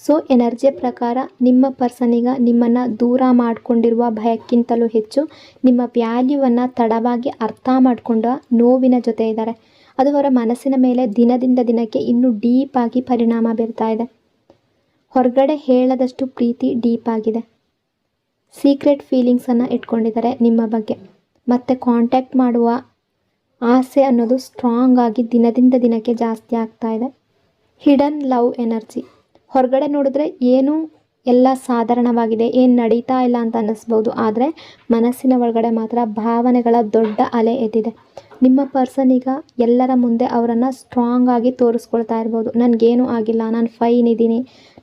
ಸೊ ಎನರ್ಜಿಯ ಪ್ರಕಾರ ನಿಮ್ಮ ಪರ್ಸನಿಗ ನಿಮ್ಮನ್ನು ದೂರ ಮಾಡಿಕೊಂಡಿರುವ ಭಯಕ್ಕಿಂತಲೂ ಹೆಚ್ಚು ನಿಮ್ಮ ವ್ಯಾಲ್ಯೂವನ್ನು ತಡವಾಗಿ ಅರ್ಥ ಮಾಡಿಕೊಂಡ ನೋವಿನ ಜೊತೆ ಇದ್ದಾರೆ. ಅದು ಅವರ ಮನಸ್ಸಿನ ಮೇಲೆ ದಿನದಿಂದ ದಿನಕ್ಕೆ ಇನ್ನೂ ಡೀಪಾಗಿ ಪರಿಣಾಮ ಬೀರ್ತಾ ಇದೆ. ಹೊರಗಡೆ ಹೇಳದಷ್ಟು ಪ್ರೀತಿ ಡೀಪ್ ಆಗಿದೆ. ಸೀಕ್ರೆಟ್ ಫೀಲಿಂಗ್ಸನ್ನು ಇಟ್ಕೊಂಡಿದ್ದಾರೆ ನಿಮ್ಮ ಬಗ್ಗೆ. ಮತ್ತು ಕಾಂಟ್ಯಾಕ್ಟ್ ಮಾಡುವ ಆಸೆ ಅನ್ನೋದು ಸ್ಟ್ರಾಂಗ್ ಆಗಿ ದಿನದಿಂದ ದಿನಕ್ಕೆ ಜಾಸ್ತಿ ಆಗ್ತಾ ಇದೆ. Hidden love energy. ಹೊರಗಡೆ ನೋಡಿದ್ರೆ ಏನು ಎಲ್ಲ ಸಾಧಾರಣವಾಗಿದೆ, ಏನು ನಡೀತಾ ಇಲ್ಲ ಅಂತ ಅನ್ನಿಸ್ಬೋದು, ಆದರೆ ಮನಸ್ಸಿನ ಒಳಗಡೆ ಮಾತ್ರ ಭಾವನೆಗಳ ದೊಡ್ಡ ಅಲೆ ಎದ್ದಿದೆ. ನಿಮ್ಮ ಪರ್ಸನ್ ಈಗ ಎಲ್ಲರ ಮುಂದೆ ಅವರನ್ನು ಸ್ಟ್ರಾಂಗ್ ಆಗಿ ತೋರಿಸ್ಕೊಳ್ತಾ ಇರ್ಬೋದು. ನನಗೇನು ಆಗಿಲ್ಲ, ನಾನು ಫೈನ್ ಇದ್ದೀನಿ,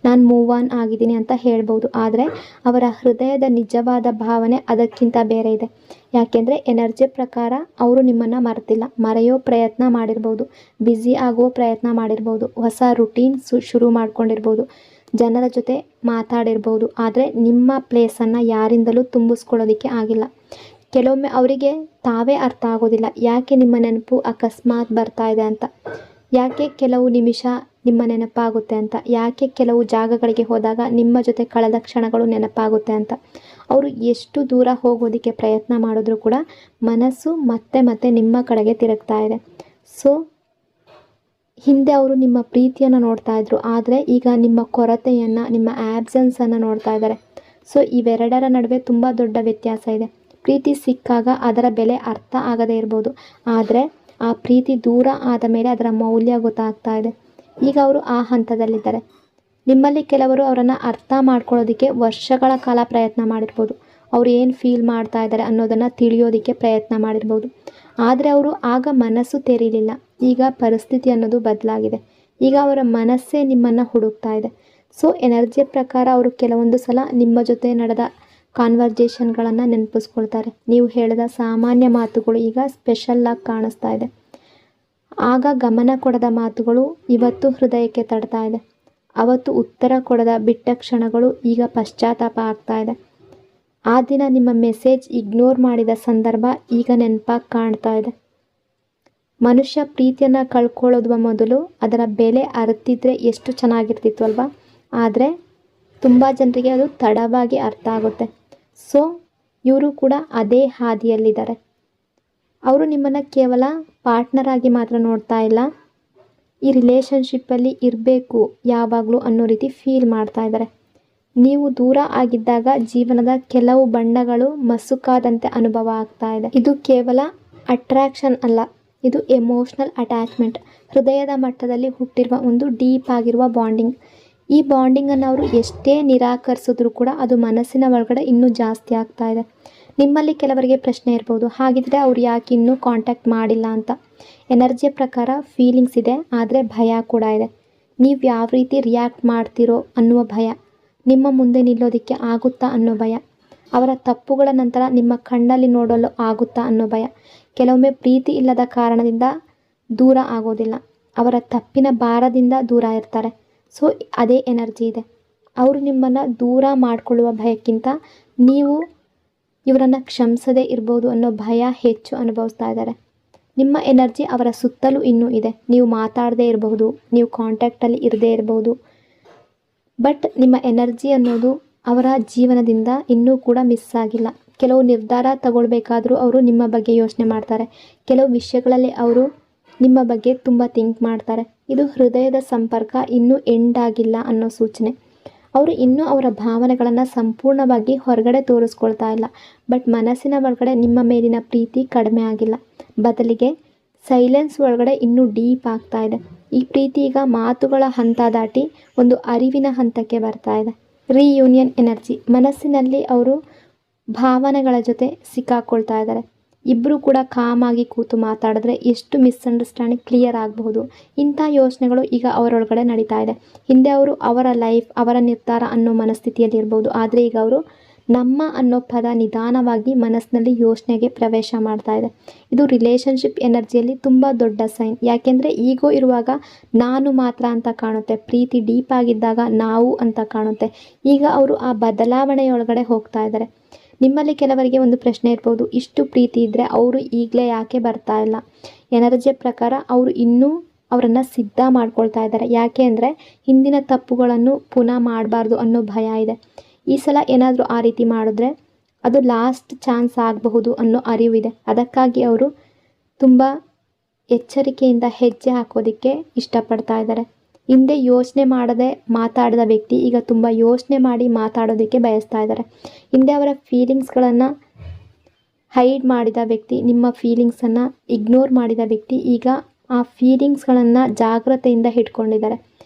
ನಾನು ಮೂವ್ ಆನ್ ಆಗಿದ್ದೀನಿ ಅಂತ ಹೇಳ್ಬೋದು. ಆದರೆ ಅವರ ಹೃದಯದ ನಿಜವಾದ ಭಾವನೆ ಅದಕ್ಕಿಂತ ಬೇರೆ ಇದೆ. ಯಾಕೆಂದರೆ ಎನರ್ಜಿ ಪ್ರಕಾರ ಅವರು ನಿಮ್ಮನ್ನು ಮರೆತಿಲ್ಲ, ಮರೆಯೋ ಪ್ರಯತ್ನ ಮಾಡಿರ್ಬೋದು, ಬ್ಯುಸಿ ಆಗುವ ಪ್ರಯತ್ನ ಮಾಡಿರ್ಬೋದು, ಹೊಸ ರುಟೀನ್ ಶುರು ಮಾಡ್ಕೊಂಡಿರ್ಬೋದು, ಜನರ ಜೊತೆ ಮಾತಾಡಿರ್ಬೋದು. ಆದರೆ ನಿಮ್ಮ ಪ್ಲೇಸನ್ನು ಯಾರಿಂದಲೂ ತುಂಬಿಸ್ಕೊಳ್ಳೋದಕ್ಕೆ ಆಗಿಲ್ಲ. ಕೆಲವೊಮ್ಮೆ ಅವರಿಗೆ ತಾವೇ ಅರ್ಥ ಆಗೋದಿಲ್ಲ ಯಾಕೆ ನಿಮ್ಮ ನೆನಪು ಅಕಸ್ಮಾತ್ ಬರ್ತಾ ಇದೆ ಅಂತ, ಯಾಕೆ ಕೆಲವು ನಿಮಿಷ ನಿಮ್ಮ ನೆನಪಾಗುತ್ತೆ ಅಂತ, ಯಾಕೆ ಕೆಲವು ಜಾಗಗಳಿಗೆ ಹೋದಾಗ ನಿಮ್ಮ ಜೊತೆ ಕಳೆದ ಕ್ಷಣಗಳು ನೆನಪಾಗುತ್ತೆ ಅಂತ. ಅವರು ಎಷ್ಟು ದೂರ ಹೋಗೋದಕ್ಕೆ ಪ್ರಯತ್ನ ಮಾಡಿದ್ರೂ ಕೂಡ ಮನಸ್ಸು ಮತ್ತೆ ಮತ್ತೆ ನಿಮ್ಮ ಕಡೆಗೆ ತಿರುಗ್ತಾ ಇದೆ. ಸೊ ಹಿಂದೆ ಅವರು ನಿಮ್ಮ ಪ್ರೀತಿಯನ್ನು ನೋಡ್ತಾ ಇದ್ರು, ಆದರೆ ಈಗ ನಿಮ್ಮ ಕೊರತೆಯನ್ನು, ನಿಮ್ಮ ಆ್ಯಬ್ಸೆನ್ಸನ್ನು ನೋಡ್ತಾ ಇದ್ದಾರೆ. ಸೊ ಇವೆರಡರ ನಡುವೆ ತುಂಬ ದೊಡ್ಡ ವ್ಯತ್ಯಾಸ ಇದೆ. ಪ್ರೀತಿ ಸಿಕ್ಕಾಗ ಅದರ ಬೆಲೆ ಅರ್ಥ ಆಗದೇ ಇರ್ಬೋದು, ಆದರೆ ಆ ಪ್ರೀತಿ ದೂರ ಆದ ಮೇಲೆ ಅದರ ಮೌಲ್ಯ ಗೊತ್ತಾಗ್ತಾ ಇದೆ. ಈಗ ಅವರು ಆ ಹಂತದಲ್ಲಿದ್ದಾರೆ. ನಿಮ್ಮಲ್ಲಿ ಕೆಲವರು ಅವರನ್ನು ಅರ್ಥ ಮಾಡ್ಕೊಳ್ಳೋದಕ್ಕೆ ವರ್ಷಗಳ ಕಾಲ ಪ್ರಯತ್ನ ಮಾಡಿರ್ಬೋದು. ಅವರು ಏನು ಫೀಲ್ ಮಾಡ್ತಾ ಇದ್ದಾರೆ ಅನ್ನೋದನ್ನು ತಿಳಿಯೋದಕ್ಕೆ ಪ್ರಯತ್ನ ಮಾಡಿರ್ಬೋದು, ಆದರೆ ಅವರು ಆಗ ಮನಸ್ಸು ತೆರೀಲಿಲ್ಲ. ಈಗ ಪರಿಸ್ಥಿತಿ ಅನ್ನೋದು ಬದಲಾಗಿದೆ. ಈಗ ಅವರ ಮನಸ್ಸೇ ನಿಮ್ಮನ್ನು ಹುಡುಕ್ತಾ ಇದೆ. ಸೊ ಎನರ್ಜಿಯ ಪ್ರಕಾರ ಅವರು ಕೆಲವೊಂದು ಸಲ ನಿಮ್ಮ ಜೊತೆ ನಡೆದ ಕಾನ್ವರ್ಜೇಷನ್ಗಳನ್ನು ನೆನಪಿಸ್ಕೊಳ್ತಾರೆ. ನೀವು ಹೇಳಿದ ಸಾಮಾನ್ಯ ಮಾತುಗಳು ಈಗ ಸ್ಪೆಷಲ್ಲಾಗಿ ಕಾಣಿಸ್ತಾ ಇದೆ. ಆಗ ಗಮನ ಕೊಡದ ಮಾತುಗಳು ಇವತ್ತು ಹೃದಯಕ್ಕೆ ತಡ್ತಾ ಇದೆ. ಅವತ್ತು ಉತ್ತರ ಕೊಡದ ಬಿಟ್ಟ ಕ್ಷಣಗಳು ಈಗ ಪಶ್ಚಾತ್ತಾಪ ಆಗ್ತಾ ಇದೆ. ಆ ದಿನ ನಿಮ್ಮ ಮೆಸೇಜ್ ಇಗ್ನೋರ್ ಮಾಡಿದ ಸಂದರ್ಭ ಈಗ ನೆನಪಾಗಿ ಕಾಣ್ತಾ ಇದೆ. ಮನುಷ್ಯ ಪ್ರೀತಿಯನ್ನು ಕಳ್ಕೊಳ್ಳೋದು ಮೊದಲು ಅದರ ಬೆಲೆ ಅರಿತಿದ್ರೆ ಎಷ್ಟು ಚೆನ್ನಾಗಿರ್ತಿತ್ತು ಅಲ್ವಾ? ಆದರೆ ತುಂಬ ಜನರಿಗೆ ಅದು ತಡವಾಗಿ ಅರ್ಥ ಆಗುತ್ತೆ. ಸೊ ಇವರು ಕೂಡ ಅದೇ ಹಾದಿಯಲ್ಲಿದ್ದಾರೆ. ಅವರು ನಿಮ್ಮನ್ನು ಕೇವಲ ಪಾರ್ಟ್ನರ್ ಆಗಿ ಮಾತ್ರ ನೋಡ್ತಾ ಇಲ್ಲ, ಈ ರಿಲೇಷನ್ಶಿಪ್ಪಲ್ಲಿ ಇರಬೇಕು ಯಾವಾಗಲೂ ಅನ್ನೋ ರೀತಿ ಫೀಲ್ ಮಾಡ್ತಾ ಇದ್ದಾರೆ. ನೀವು ದೂರ ಆಗಿದ್ದಾಗ ಜೀವನದ ಕೆಲವು ಬಣ್ಣಗಳು ಮಸುಕಾದಂತೆ ಅನುಭವ ಆಗ್ತಾ ಇದೆ. ಇದು ಕೇವಲ ಅಟ್ರಾಕ್ಷನ್ ಅಲ್ಲ, ಇದು ಎಮೋಷ್ನಲ್ ಅಟ್ಯಾಚ್ಮೆಂಟ್. ಹೃದಯದ ಮಟ್ಟದಲ್ಲಿ ಹುಟ್ಟಿರುವ ಒಂದು ಡೀಪ್ ಆಗಿರುವ ಬಾಂಡಿಂಗ್. ಈ ಬಾಂಡಿಂಗನ್ನು ಅವರು ಎಷ್ಟೇ ನಿರಾಕರಿಸಿದ್ರೂ ಕೂಡ ಅದು ಮನಸ್ಸಿನ ಒಳಗಡೆ ಇನ್ನೂ ಜಾಸ್ತಿ ಆಗ್ತಾ ಇದೆ. ನಿಮ್ಮಲ್ಲಿ ಕೆಲವರಿಗೆ ಪ್ರಶ್ನೆ ಇರ್ಬೋದು, ಹಾಗಿದ್ರೆ ಅವ್ರು ಯಾಕೆ ಇನ್ನೂ ಕಾಂಟ್ಯಾಕ್ಟ್ ಮಾಡಿಲ್ಲ ಅಂತ. ಎನರ್ಜಿಯ ಪ್ರಕಾರ ಫೀಲಿಂಗ್ಸ್ ಇದೆ, ಆದರೆ ಭಯ ಕೂಡ ಇದೆ. ನೀವು ಯಾವ ರೀತಿ ರಿಯಾಕ್ಟ್ ಮಾಡ್ತೀರೋ ಅನ್ನುವ ಭಯ, ನಿಮ್ಮ ಮುಂದೆ ನಿಲ್ಲೋದಕ್ಕೆ ಆಗುತ್ತಾ ಅನ್ನೋ ಭಯ, ಅವರ ತಪ್ಪುಗಳ ನಂತರ ನಿಮ್ಮ ಕಣ್ಣಲ್ಲಿ ನೋಡಲು ಆಗುತ್ತಾ ಅನ್ನೋ ಭಯ. ಕೆಲವೊಮ್ಮೆ ಪ್ರೀತಿ ಇಲ್ಲದ ಕಾರಣದಿಂದ ದೂರ ಆಗೋದಿಲ್ಲ, ಅವರ ತಪ್ಪಿನ ಭಾರದಿಂದ ದೂರ ಇರ್ತಾರೆ. ಸೊ ಅದೇ ಎನರ್ಜಿ ಇದೆ. ಅವರು ನಿಮ್ಮನ್ನು ದೂರ ಮಾಡಿಕೊಳ್ಳುವ ಭಯಕ್ಕಿಂತ ನೀವು ಇವರನ್ನು ಕ್ಷಮಿಸದೇ ಇರ್ಬೋದು ಅನ್ನೋ ಭಯ ಹೆಚ್ಚು ಅನುಭವಿಸ್ತಾ ಇದ್ದಾರೆ. ನಿಮ್ಮ ಎನರ್ಜಿ ಅವರ ಸುತ್ತಲೂ ಇನ್ನೂ ಇದೆ. ನೀವು ಮಾತಾಡದೇ ಇರಬಹುದು, ನೀವು ಕಾಂಟ್ಯಾಕ್ಟಲ್ಲಿ ಇರದೇ ಇರಬಹುದು, ಬಟ್ ನಿಮ್ಮ ಎನರ್ಜಿ ಅನ್ನೋದು ಅವರ ಜೀವನದಿಂದ ಇನ್ನೂ ಕೂಡ ಮಿಸ್ ಆಗಿಲ್ಲ. ಕೆಲವು ನಿರ್ಧಾರ ತಗೊಳ್ಬೇಕಾದ್ರೂ ಅವರು ನಿಮ್ಮ ಬಗ್ಗೆ ಯೋಚನೆ ಮಾಡ್ತಾರೆ. ಕೆಲವು ವಿಷಯಗಳಲ್ಲಿ ಅವರು ನಿಮ್ಮ ಬಗ್ಗೆ ತುಂಬ ಥಿಂಕ್ ಮಾಡ್ತಾರೆ. ಇದು ಹೃದಯದ ಸಂಪರ್ಕ ಇನ್ನೂ ಎಂಡ್ ಆಗಿಲ್ಲ ಅನ್ನೋ ಸೂಚನೆ. ಅವರು ಇನ್ನೂ ಅವರ ಭಾವನೆಗಳನ್ನು ಸಂಪೂರ್ಣವಾಗಿ ಹೊರಗಡೆ ತೋರಿಸ್ಕೊಳ್ತಾ ಇಲ್ಲ, ಬಟ್ ಮನಸ್ಸಿನ ಒಳಗಡೆ ನಿಮ್ಮ ಮೇಲಿನ ಪ್ರೀತಿ ಕಡಿಮೆ ಆಗಿಲ್ಲ. ಬದಲಿಗೆ ಸೈಲೆನ್ಸ್ ಒಳಗಡೆ ಇನ್ನೂ ಡೀಪ್ ಆಗ್ತಾ ಇದೆ. ಈ ಪ್ರೀತಿ ಈಗ ಮಾತುಗಳ ಹಂತ ದಾಟಿ ಒಂದು ಅರಿವಿನ ಹಂತಕ್ಕೆ ಬರ್ತಾ ಇದೆ. ರಿಯೂನಿಯನ್ ಎನರ್ಜಿ, ಮನಸ್ಸಿನಲ್ಲಿ ಅವರು ಭಾವನೆಗಳ ಜೊತೆ ಸಿಕ್ಕಾಕೊಳ್ತಾ ಇದ್ದಾರೆ. ಇಬ್ಬರು ಕೂಡ ಕಾಮಾಗಿ ಕೂತು ಮಾತಾಡಿದ್ರೆ ಎಷ್ಟು ಮಿಸ್ಅಂಡರ್ಸ್ಟ್ಯಾಂಡಿಂಗ್ ಕ್ಲಿಯರ್ ಆಗಬಹುದು. ಇಂಥ ಯೋಚನೆಗಳು ಈಗ ಅವರೊಳಗಡೆ ನಡೀತಾ ಇದೆ. ಹಿಂದೆ ಅವರು ಅವರ ಲೈಫ್, ಅವರ ನಿರ್ಧಾರ ಅನ್ನೋ ಮನಸ್ಥಿತಿಯಲ್ಲಿ ಇರ್ಬೋದು, ಆದರೆ ಈಗ ಅವರು ನಮ್ಮ ಅನ್ನೋ ಪದ ನಿಧಾನವಾಗಿ ಮನಸ್ಸಿನಲ್ಲಿ ಯೋಚನೆಗೆ ಪ್ರವೇಶ ಮಾಡ್ತಾ ಇದೆ. ಇದು ರಿಲೇಷನ್ಶಿಪ್ ಎನರ್ಜಿಯಲ್ಲಿ ತುಂಬ ದೊಡ್ಡ ಸೈನ್. ಯಾಕೆಂದರೆ ಈಗೋ ಇರುವಾಗ ನಾನು ಮಾತ್ರ ಅಂತ ಕಾಣುತ್ತೆ, ಪ್ರೀತಿ ಡೀಪ್ ಆಗಿದ್ದಾಗ ನಾವು ಅಂತ ಕಾಣುತ್ತೆ. ಈಗ ಅವರು ಆ ಬದಲಾವಣೆಯೊಳಗಡೆ ಹೋಗ್ತಾ ಇದ್ದಾರೆ. ನಿಮ್ಮಲ್ಲಿ ಕೆಲವರಿಗೆ ಒಂದು ಪ್ರಶ್ನೆ ಇರ್ಬೋದು, ಇಷ್ಟು ಪ್ರೀತಿ ಇದ್ದರೆ ಅವರು ಈಗಲೇ ಯಾಕೆ ಬರ್ತಾ ಇಲ್ಲ? ಎನರ್ಜಿಯ ಪ್ರಕಾರ ಅವರು ಇನ್ನೂ ಅವರನ್ನು ಸಿದ್ಧ ಮಾಡ್ಕೊಳ್ತಾ ಇದ್ದಾರೆ. ಯಾಕೆ ಅಂದರೆ ಹಿಂದಿನ ತಪ್ಪುಗಳನ್ನು ಪುನಃ ಮಾಡಬಾರ್ದು ಅನ್ನೋ ಭಯ ಇದೆ. ಈ ಸಲ ಏನಾದರೂ ಆ ರೀತಿ ಮಾಡಿದ್ರೆ ಅದು ಲಾಸ್ಟ್ ಚಾನ್ಸ್ ಆಗಬಹುದು ಅನ್ನೋ ಅರಿವಿದೆ. ಅದಕ್ಕಾಗಿ ಅವರು ತುಂಬ ಎಚ್ಚರಿಕೆಯಿಂದ ಹೆಜ್ಜೆ ಹಾಕೋದಕ್ಕೆ ಇಷ್ಟಪಡ್ತಾ ಇದ್ದಾರೆ. ಹಿಂದೆ ಯೋಚನೆ ಮಾಡದೆ ಮಾತಾಡಿದ ವ್ಯಕ್ತಿ ಈಗ ತುಂಬ ಯೋಚನೆ ಮಾಡಿ ಮಾತಾಡೋದಕ್ಕೆ ಬಯಸ್ತಾ ಇದ್ದಾರೆ. ಹಿಂದೆ ಅವರ ಫೀಲಿಂಗ್ಸ್ಗಳನ್ನು ಹೈಡ್ ಮಾಡಿದ ವ್ಯಕ್ತಿ, ನಿಮ್ಮ ಫೀಲಿಂಗ್ಸನ್ನು ಇಗ್ನೋರ್ ಮಾಡಿದ ವ್ಯಕ್ತಿ ಈಗ ಆ ಫೀಲಿಂಗ್ಸ್ಗಳನ್ನು ಜಾಗ್ರತೆಯಿಂದ ಇಟ್ಕೊಂಡಿದ್ದಾರೆ.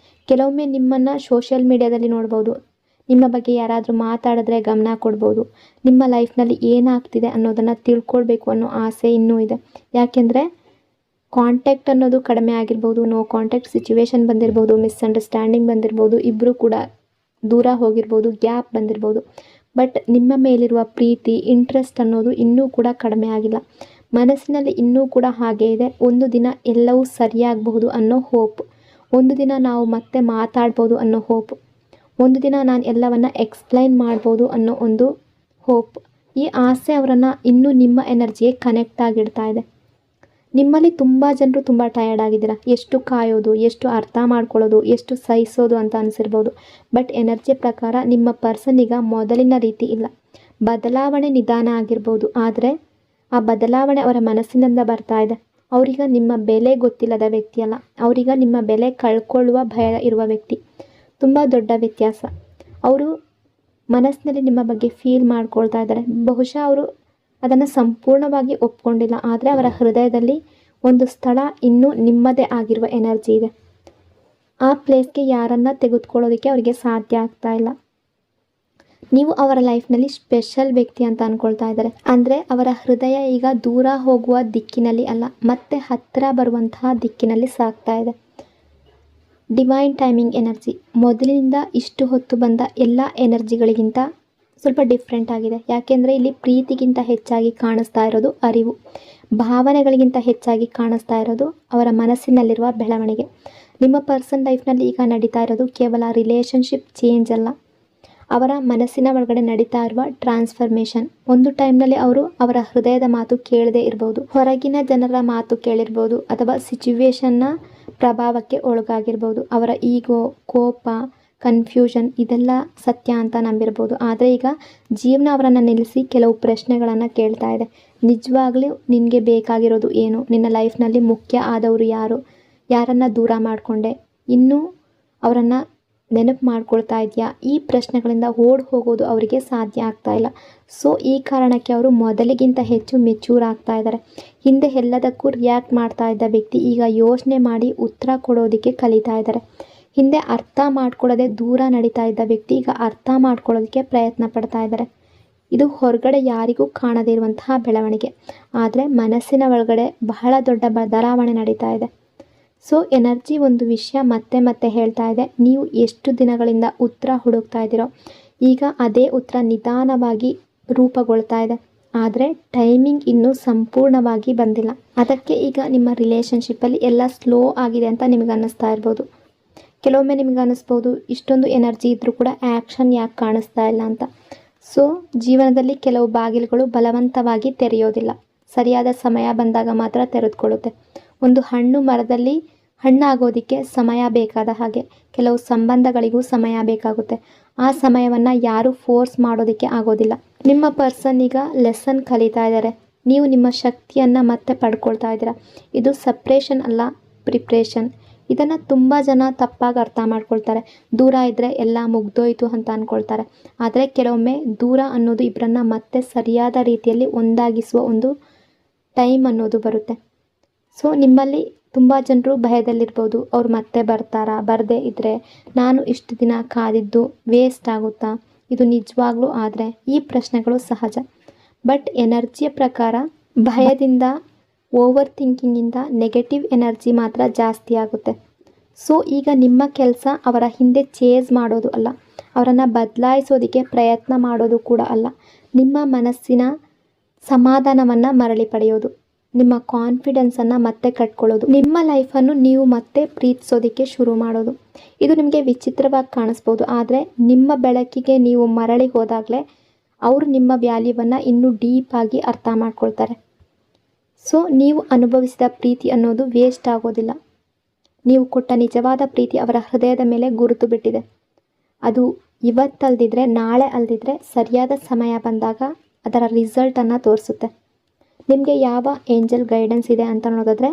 ಕೆಲವೊಮ್ಮೆ ನಿಮ್ಮನ್ನು ಸೋಷಿಯಲ್ ಮೀಡಿಯಾದಲ್ಲಿ ನೋಡ್ಬೋದು, ನಿಮ್ಮ ಬಗ್ಗೆ ಯಾರಾದರೂ ಮಾತಾಡಿದ್ರೆ ಗಮನ ಕೊಡ್ಬೋದು. ನಿಮ್ಮ ಲೈಫ್ನಲ್ಲಿ ಏನಾಗ್ತಿದೆ ಅನ್ನೋದನ್ನು ತಿಳ್ಕೊಳ್ಬೇಕು ಅನ್ನೋ ಆಸೆ ಇನ್ನೂ ಇದೆ. ಯಾಕೆಂದರೆ ಕಾಂಟ್ಯಾಕ್ಟ್ ಅನ್ನೋದು ಕಡಿಮೆ ಆಗಿರ್ಬೋದು, ನೋ ಕಾಂಟ್ಯಾಕ್ಟ್ ಸಿಚುವೇಶನ್ ಬಂದಿರ್ಬೋದು, ಮಿಸ್ಅಂಡರ್ಸ್ಟ್ಯಾಂಡಿಂಗ್ ಬಂದಿರ್ಬೋದು, ಇಬ್ಬರು ಕೂಡ ದೂರ ಹೋಗಿರ್ಬೋದು, ಗ್ಯಾಪ್ ಬಂದಿರ್ಬೋದು. ಬಟ್ ನಿಮ್ಮ ಮೇಲಿರುವ ಪ್ರೀತಿ, ಇಂಟ್ರೆಸ್ಟ್ ಅನ್ನೋದು ಇನ್ನೂ ಕೂಡ ಕಡಿಮೆ ಆಗಿಲ್ಲ. ಮನಸ್ಸಿನಲ್ಲಿ ಇನ್ನೂ ಕೂಡ ಹಾಗೇ ಇದೆ. ಒಂದು ದಿನ ಎಲ್ಲವೂ ಸರಿಯಾಗಬಹುದು ಅನ್ನೋ ಹೋಪ್, ಒಂದು ದಿನ ನಾವು ಮತ್ತೆ ಮಾತಾಡ್ಬೋದು ಅನ್ನೋ ಹೋಪ್, ಒಂದು ದಿನ ನಾನು ಎಲ್ಲವನ್ನು ಎಕ್ಸ್ಪ್ಲೈನ್ ಮಾಡ್ಬೋದು ಅನ್ನೋ ಒಂದು ಹೋಪ್. ಈ ಆಸೆ ಅವರನ್ನು ಇನ್ನೂ ನಿಮ್ಮ ಎನರ್ಜಿಗೆ ಕನೆಕ್ಟ್ ಆಗಿಡ್ತಾ ಇದೆ. ನಿಮ್ಮಲ್ಲಿ ತುಂಬ ಜನರು ತುಂಬ ಟಯರ್ಡ್ ಆಗಿದ್ದೀರಾ. ಎಷ್ಟು ಕಾಯೋದು, ಎಷ್ಟು ಅರ್ಥ ಮಾಡ್ಕೊಳ್ಳೋದು, ಎಷ್ಟು ಸಹಿಸೋದು ಅಂತ ಅನಿಸಿರ್ಬೋದು. ಬಟ್ ಎನರ್ಜಿ ಪ್ರಕಾರ ನಿಮ್ಮ ಪರ್ಸನ್ ಈಗ ಮೊದಲಿನ ರೀತಿ ಇಲ್ಲ. ಬದಲಾವಣೆ ನಿಧಾನ ಆಗಿರ್ಬೋದು, ಆದರೆ ಆ ಬದಲಾವಣೆ ಅವರ ಮನಸ್ಸಿನಿಂದ ಬರ್ತಾ ಇದೆ. ಅವರೀಗ ನಿಮ್ಮ ಬೆಲೆ ಗೊತ್ತಿಲ್ಲದ ವ್ಯಕ್ತಿಯಲ್ಲ, ಅವರೀಗ ನಿಮ್ಮ ಬೆಲೆ ಕಳ್ಕೊಳ್ಳುವ ಭಯ ಇರುವ ವ್ಯಕ್ತಿ. ತುಂಬ ದೊಡ್ಡ ವ್ಯತ್ಯಾಸ. ಅವರು ಮನಸ್ಸಿನಲ್ಲಿ ನಿಮ್ಮ ಬಗ್ಗೆ ಫೀಲ್ ಮಾಡ್ಕೊಳ್ತಾ ಇದ್ದಾರೆ. ಬಹುಶಃ ಅವರು ಅದನ್ನು ಸಂಪೂರ್ಣವಾಗಿ ಒಪ್ಕೊಂಡಿಲ್ಲ, ಆದರೆ ಅವರ ಹೃದಯದಲ್ಲಿ ಒಂದು ಸ್ಥಳ ಇನ್ನೂ ನಿಮ್ಮದೇ ಆಗಿರುವ ಎನರ್ಜಿ ಇದೆ. ಆ ಪ್ಲೇಸ್ಗೆ ಯಾರನ್ನು ತೆಗೆದುಕೊಳ್ಳೋದಕ್ಕೆ ಅವರಿಗೆ ಸಾಧ್ಯ ಆಗ್ತಾ ಇಲ್ಲ. ನೀವು ಅವರ ಲೈಫ್ನಲ್ಲಿ ಸ್ಪೆಷಲ್ ವ್ಯಕ್ತಿ ಅಂತ ಅಂದ್ಕೊಳ್ತಾ ಇದ್ದಾರೆ. ಅಂದರೆ ಅವರ ಹೃದಯ ಈಗ ದೂರ ಹೋಗುವ ದಿಕ್ಕಿನಲ್ಲಿ ಅಲ್ಲ, ಮತ್ತೆ ಹತ್ತಿರ ಬರುವಂತಹ ದಿಕ್ಕಿನಲ್ಲಿ ಸಾಗ್ತಾ ಇದೆ. ಡಿವೈನ್ ಟೈಮಿಂಗ್ ಎನರ್ಜಿ ಮೊದಲಿನಿಂದ ಇಷ್ಟು ಹೊತ್ತು ಬಂದ ಎಲ್ಲ ಎನರ್ಜಿಗಳಿಗಿಂತ ಸ್ವಲ್ಪ ಡಿಫ್ರೆಂಟ್ ಆಗಿದೆ. ಯಾಕೆಂದರೆ ಇಲ್ಲಿ ಪ್ರೀತಿಗಿಂತ ಹೆಚ್ಚಾಗಿ ಕಾಣಿಸ್ತಾ ಇರೋದು ಅರಿವು, ಭಾವನೆಗಳಿಗಿಂತ ಹೆಚ್ಚಾಗಿ ಕಾಣಿಸ್ತಾ ಇರೋದು ಅವರ ಮನಸ್ಸಿನಲ್ಲಿರುವ ಬೆಳವಣಿಗೆ. ನಿಮ್ಮ ಪರ್ಸನ್ ಲೈಫ್ನಲ್ಲಿ ಈಗ ನಡೀತಾ ಇರೋದು ಕೇವಲ ರಿಲೇಷನ್ಶಿಪ್ ಚೇಂಜ್ ಅಲ್ಲ, ಅವರ ಮನಸ್ಸಿನ ಒಳಗಡೆ ನಡೀತಾ ಇರುವ ಟ್ರಾನ್ಸ್ಫರ್ಮೇಷನ್. ಒಂದು ಟೈಮ್ನಲ್ಲಿ ಅವರು ಅವರ ಹೃದಯದ ಮಾತು ಕೇಳದೇ ಇರ್ಬೋದು, ಹೊರಗಿನ ಜನರ ಮಾತು ಕೇಳಿರ್ಬೋದು, ಅಥವಾ ಸಿಚುವೇಶನ್ನ ಪ್ರಭಾವಕ್ಕೆ ಒಳಗಾಗಿರ್ಬೋದು. ಅವರ ಈಗೋ, ಕೋಪ, ಕನ್ಫ್ಯೂಷನ್ ಇದೆಲ್ಲ ಸತ್ಯ ಅಂತ ನಂಬಿರ್ಬೋದು. ಆದರೆ ಈಗ ಜೀವನ ಅವರನ್ನು ನಿಲ್ಲಿಸಿ ಕೆಲವು ಪ್ರಶ್ನೆಗಳನ್ನು ಕೇಳ್ತಾ ಇದೆ. ನಿಜವಾಗ್ಲೂ ನಿನಗೆ ಬೇಕಾಗಿರೋದು ಏನು? ನಿನ್ನ ಲೈಫ್ನಲ್ಲಿ ಮುಖ್ಯ ಆದವರು ಯಾರು? ಯಾರನ್ನು ದೂರ ಮಾಡಿಕೊಂಡೆ? ಇನ್ನೂ ಅವರನ್ನು ನೆನಪು ಮಾಡ್ಕೊಳ್ತಾ ಇದೆಯಾ? ಈ ಪ್ರಶ್ನೆಗಳಿಂದ ಓಡಿ ಹೋಗೋದು ಅವರಿಗೆ ಸಾಧ್ಯ ಆಗ್ತಾ ಇಲ್ಲ. ಸೊ ಈ ಕಾರಣಕ್ಕೆ ಅವರು ಮೊದಲಿಗಿಂತ ಹೆಚ್ಚು ಮೆಚ್ಯೂರ್ ಆಗ್ತಾ ಇದ್ದಾರೆ. ಹಿಂದೆ ಎಲ್ಲದಕ್ಕೂ ರಿಯಾಕ್ಟ್ ಮಾಡ್ತಾ ಇದ್ದ ವ್ಯಕ್ತಿ ಈಗ ಯೋಚನೆ ಮಾಡಿ ಉತ್ತರ ಕೊಡೋದಕ್ಕೆ ಕಲಿತಾ ಇದ್ದಾರೆ. ಹಿಂದೆ ಅರ್ಥ ಮಾಡ್ಕೊಳ್ಳೋದೇ ದೂರ ನಡೀತಾ ಇದ್ದ ವ್ಯಕ್ತಿ ಈಗ ಅರ್ಥ ಮಾಡ್ಕೊಳ್ಳೋದಕ್ಕೆ ಪ್ರಯತ್ನ ಪಡ್ತಾ ಇದ್ದಾರೆ. ಇದು ಹೊರಗಡೆ ಯಾರಿಗೂ ಕಾಣದೇ ಇರುವಂತಹ ಬೆಳವಣಿಗೆ, ಆದರೆ ಮನಸ್ಸಿನ ಒಳಗಡೆ ಬಹಳ ದೊಡ್ಡ ಬದಲಾವಣೆ ನಡೀತಾ ಇದೆ. ಸೊ ಎನರ್ಜಿ ಒಂದು ವಿಷಯ ಮತ್ತೆ ಮತ್ತೆ ಹೇಳ್ತಾ ಇದೆ, ನೀವು ಎಷ್ಟು ದಿನಗಳಿಂದ ಉತ್ತರ ಹುಡುಕ್ತಾ ಇದ್ದೀರೋ ಈಗ ಅದೇ ಉತ್ತರ ನಿಧಾನವಾಗಿ ರೂಪುಗೊಳ್ತಾ ಇದೆ. ಆದರೆ ಟೈಮಿಂಗ್ ಇನ್ನೂ ಸಂಪೂರ್ಣವಾಗಿ ಬಂದಿಲ್ಲ. ಅದಕ್ಕೆ ಈಗ ನಿಮ್ಮ ರಿಲೇಷನ್ಶಿಪ್ಪಲ್ಲಿ ಎಲ್ಲ ಸ್ಲೋ ಆಗಿದೆ ಅಂತ ನಿಮಗೆ ಅನ್ನಿಸ್ತಾ ಇರ್ಬೋದು. ಕೆಲವೊಮ್ಮೆ ನಿಮಗೆ ಅನ್ನಿಸ್ಬೋದು ಇಷ್ಟೊಂದು ಎನರ್ಜಿ ಇದ್ದರೂ ಕೂಡ ಆ್ಯಕ್ಷನ್ ಯಾಕೆ ಕಾಣಿಸ್ತಾ ಇಲ್ಲ ಅಂತ. ಸೊ ಜೀವನದಲ್ಲಿ ಕೆಲವು ಬಾಗಿಲುಗಳು ಬಲವಂತವಾಗಿ ತೆರೆಯೋದಿಲ್ಲ, ಸರಿಯಾದ ಸಮಯ ಬಂದಾಗ ಮಾತ್ರ ತೆರೆದುಕೊಳ್ಳುತ್ತೆ. ಒಂದು ಹಣ್ಣು ಮರದಲ್ಲಿ ಹಣ್ಣಾಗೋದಕ್ಕೆ ಸಮಯ ಬೇಕಾದ ಹಾಗೆ ಕೆಲವು ಸಂಬಂಧಗಳಿಗೂ ಸಮಯ ಬೇಕಾಗುತ್ತೆ. ಆ ಸಮಯವನ್ನು ಯಾರೂ ಫೋರ್ಸ್ ಮಾಡೋದಕ್ಕೆ ಆಗೋದಿಲ್ಲ. ನಿಮ್ಮ ಪರ್ಸನ್ ಈಗ ಲೆಸನ್ ಕಲಿತಾ ಇದ್ದಾರೆ, ನೀವು ನಿಮ್ಮ ಶಕ್ತಿಯನ್ನು ಮತ್ತೆ ಪಡ್ಕೊಳ್ತಾ ಇದ್ದೀರಾ. ಇದು ಸಪ್ರೇಷನ್ ಅಲ್ಲ, ಪ್ರಿಪ್ರೇಷನ್. ಇದನ್ನು ತುಂಬ ಜನ ತಪ್ಪಾಗಿ ಅರ್ಥ ಮಾಡ್ಕೊಳ್ತಾರೆ. ದೂರ ಇದ್ದರೆ ಎಲ್ಲ ಮುಗ್ದೋಯ್ತು ಅಂತ ಅಂದ್ಕೊಳ್ತಾರೆ. ಆದರೆ ಕೆಲವೊಮ್ಮೆ ದೂರ ಅನ್ನೋದು ಇಬ್ಬರನ್ನ ಮತ್ತೆ ಸರಿಯಾದ ರೀತಿಯಲ್ಲಿ ಒಂದಾಗಿಸುವ ಒಂದು ಟೈಮ್ ಅನ್ನೋದು ಬರುತ್ತೆ. ಸೊ ನಿಮ್ಮಲ್ಲಿ ತುಂಬ ಜನರು ಭಯದಲ್ಲಿರ್ಬೋದು, ಅವ್ರು ಮತ್ತೆ ಬರ್ತಾರಾ, ಬರದೇ ಇದ್ದರೆ ನಾನು ಇಷ್ಟು ದಿನ ಕಾದಿದ್ದು ವೇಸ್ಟ್ ಆಗುತ್ತಾ, ಇದು ನಿಜವಾಗ್ಲೂ ಆದರೆ ಈ ಪ್ರಶ್ನೆಗಳು ಸಹಜ. ಬಟ್ ಎನರ್ಜಿಯ ಪ್ರಕಾರ ಭಯದಿಂದ, ಓವರ್ ಥಿಂಕಿಂಗಿಂದ ನೆಗೆಟಿವ್ ಎನರ್ಜಿ ಮಾತ್ರ ಜಾಸ್ತಿ ಆಗುತ್ತೆ. ಸೊ ಈಗ ನಿಮ್ಮ ಕೆಲಸ ಅವರ ಹಿಂದೆ ಚೇಸ್ ಮಾಡೋದು ಅಲ್ಲ, ಅವರನ್ನು ಬದಲಾಯಿಸೋದಕ್ಕೆ ಪ್ರಯತ್ನ ಮಾಡೋದು ಕೂಡ ಅಲ್ಲ, ನಿಮ್ಮ ಮನಸ್ಸಿನ ಸಮಾಧಾನವನ್ನು ಮರಳಿ ಪಡೆಯೋದು, ನಿಮ್ಮ ಕಾನ್ಫಿಡೆನ್ಸನ್ನು ಮತ್ತೆ ಕಟ್ಕೊಳ್ಳೋದು, ನಿಮ್ಮ ಲೈಫನ್ನು ನೀವು ಮತ್ತೆ ಪ್ರೀತಿಸೋದಕ್ಕೆ ಶುರು ಮಾಡೋದು. ಇದು ನಿಮಗೆ ವಿಚಿತ್ರವಾಗಿ ಕಾಣಿಸ್ಬೋದು, ಆದರೆ ನಿಮ್ಮ ಬೆಳಕಿಗೆ ನೀವು ಮರಳಿ ಹೋದಾಗಲೇ ಅವರು ನಿಮ್ಮ ವ್ಯಾಲ್ಯೂವನ್ನು ಇನ್ನೂ ಡೀಪಾಗಿ ಅರ್ಥ ಮಾಡ್ಕೊಳ್ತಾರೆ. ಸೊ ನೀವು ಅನುಭವಿಸಿದ ಪ್ರೀತಿ ಅನ್ನೋದು ವೇಸ್ಟ್ ಆಗೋದಿಲ್ಲ. ನೀವು ಕೊಟ್ಟ ನಿಜವಾದ ಪ್ರೀತಿ ಅವರ ಹೃದಯದ ಮೇಲೆ ಗುರುತು ಬಿಟ್ಟಿದೆ. ಅದು ಇವತ್ತಲ್ದಿದ್ರೆ ನಾಳೆ ಅಲ್ದಿದ್ರೆ ಸರಿಯಾದ ಸಮಯ ಬಂದಾಗ ಅದರ ರಿಸಲ್ಟನ್ನು ತೋರಿಸುತ್ತೆ. ನಿಮಗೆ ಯಾವ ಏಂಜಲ್ ಗೈಡೆನ್ಸ್ ಇದೆ ಅಂತ ನೋಡೋದಾದರೆ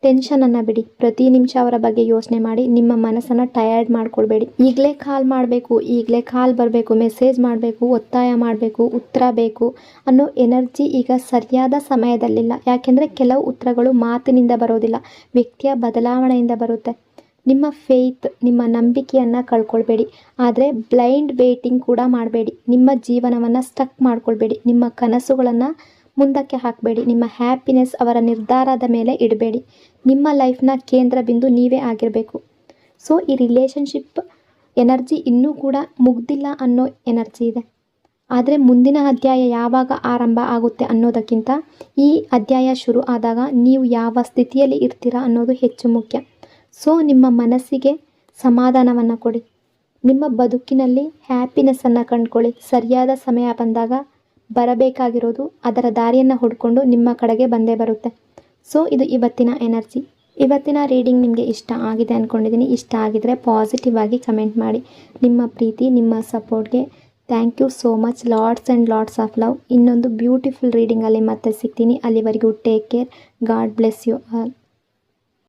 ಟೆನ್ಷನನ್ನು ಬಿಡಿ. ಪ್ರತಿ ನಿಮಿಷ ಅವರ ಬಗ್ಗೆ ಯೋಚನೆ ಮಾಡಿ. ನಿಮ್ಮ ಮನಸ್ಸನ್ನು ಟಯರ್ಡ್ ಮಾಡ್ಕೊಳ್ಬೇಡಿ. ಈಗಲೇ ಕಾಲ್ ಮಾಡಬೇಕು, ಈಗಲೇ ಕಾಲ್ ಬರಬೇಕು, ಮೆಸೇಜ್ ಮಾಡಬೇಕು, ಒತ್ತಾಯ ಮಾಡಬೇಕು, ಉತ್ತರ ಬೇಕು ಅನ್ನೋ ಎನರ್ಜಿ ಈಗ ಸರಿಯಾದ ಸಮಯದಲ್ಲಿಲ್ಲ. ಯಾಕೆಂದರೆ ಕೆಲವು ಉತ್ತರಗಳು ಮಾತಿನಿಂದ ಬರೋದಿಲ್ಲ, ವ್ಯಕ್ತಿಯ ಬದಲಾವಣೆಯಿಂದ ಬರುತ್ತೆ. ನಿಮ್ಮ ಫೇತ್, ನಿಮ್ಮ ನಂಬಿಕೆಯನ್ನು ಕಳ್ಕೊಳ್ಬೇಡಿ. ಆದರೆ ಬ್ಲೈಂಡ್ ವೇಟಿಂಗ್ ಕೂಡ ಮಾಡಬೇಡಿ. ನಿಮ್ಮ ಜೀವನವನ್ನು ಸ್ಟಕ್ ಮಾಡ್ಕೊಳ್ಬೇಡಿ. ನಿಮ್ಮ ಕನಸುಗಳನ್ನು ಮುಂದಕ್ಕೆ ಹಾಕಬೇಡಿ. ನಿಮ್ಮ ಹ್ಯಾಪಿನೆಸ್ ಅವರ ನಿರ್ಧಾರದ ಮೇಲೆ ಇಡಬೇಡಿ. ನಿಮ್ಮ ಲೈಫ್ನ ಕೇಂದ್ರ ಬಿಂದು ನೀವೇ ಆಗಿರಬೇಕು. ಸೊ ಈ ರಿಲೇಷನ್ಶಿಪ್ ಎನರ್ಜಿ ಇನ್ನೂ ಕೂಡ ಮುಗ್ದಿಲ್ಲ ಅನ್ನೋ ಎನರ್ಜಿ ಇದೆ. ಆದರೆ ಮುಂದಿನ ಅಧ್ಯಾಯ ಯಾವಾಗ ಆರಂಭ ಆಗುತ್ತೆ ಅನ್ನೋದಕ್ಕಿಂತ ಈ ಅಧ್ಯಾಯ ಶುರು ಆದಾಗ ನೀವು ಯಾವ ಸ್ಥಿತಿಯಲ್ಲಿ ಇರ್ತೀರಾ ಅನ್ನೋದು ಹೆಚ್ಚು ಮುಖ್ಯ. ಸೊ ನಿಮ್ಮ ಮನಸ್ಸಿಗೆ ಸಮಾಧಾನವನ್ನು ಕೊಡಿ. ನಿಮ್ಮ ಬದುಕಿನಲ್ಲಿ ಹ್ಯಾಪಿನೆಸ್ಸನ್ನು ಕಂಡುಕೊಳ್ಳಿ. ಸರಿಯಾದ ಸಮಯ ಬಂದಾಗ ಬರಬೇಕಾಗಿರೋದು ಅದರ ದಾರಿಯನ್ನು ಹುಡ್ಕೊಂಡು ನಿಮ್ಮ ಕಡೆಗೆ ಬಂದೇ ಬರುತ್ತೆ. ಸೊ ಇದು ಇವತ್ತಿನ ಎನರ್ಜಿ. ಇವತ್ತಿನ ರೀಡಿಂಗ್ ನಿಮಗೆ ಇಷ್ಟ ಆಗಿದೆ ಅಂದ್ಕೊಂಡಿದ್ದೀನಿ. ಇಷ್ಟ ಆಗಿದರೆ ಪಾಸಿಟಿವ್ ಆಗಿ ಕಮೆಂಟ್ ಮಾಡಿ. ನಿಮ್ಮ ಪ್ರೀತಿ, ನಿಮ್ಮ ಸಪೋರ್ಟ್ಗೆ thank you so much. Lots and lots of love. ಇನ್ನೊಂದು ಬ್ಯೂಟಿಫುಲ್ ರೀಡಿಂಗಲ್ಲಿ ಮತ್ತೆ ಸಿಗ್ತೀನಿ. ಅಲ್ಲಿವರೆಗೂ take care. God bless you all.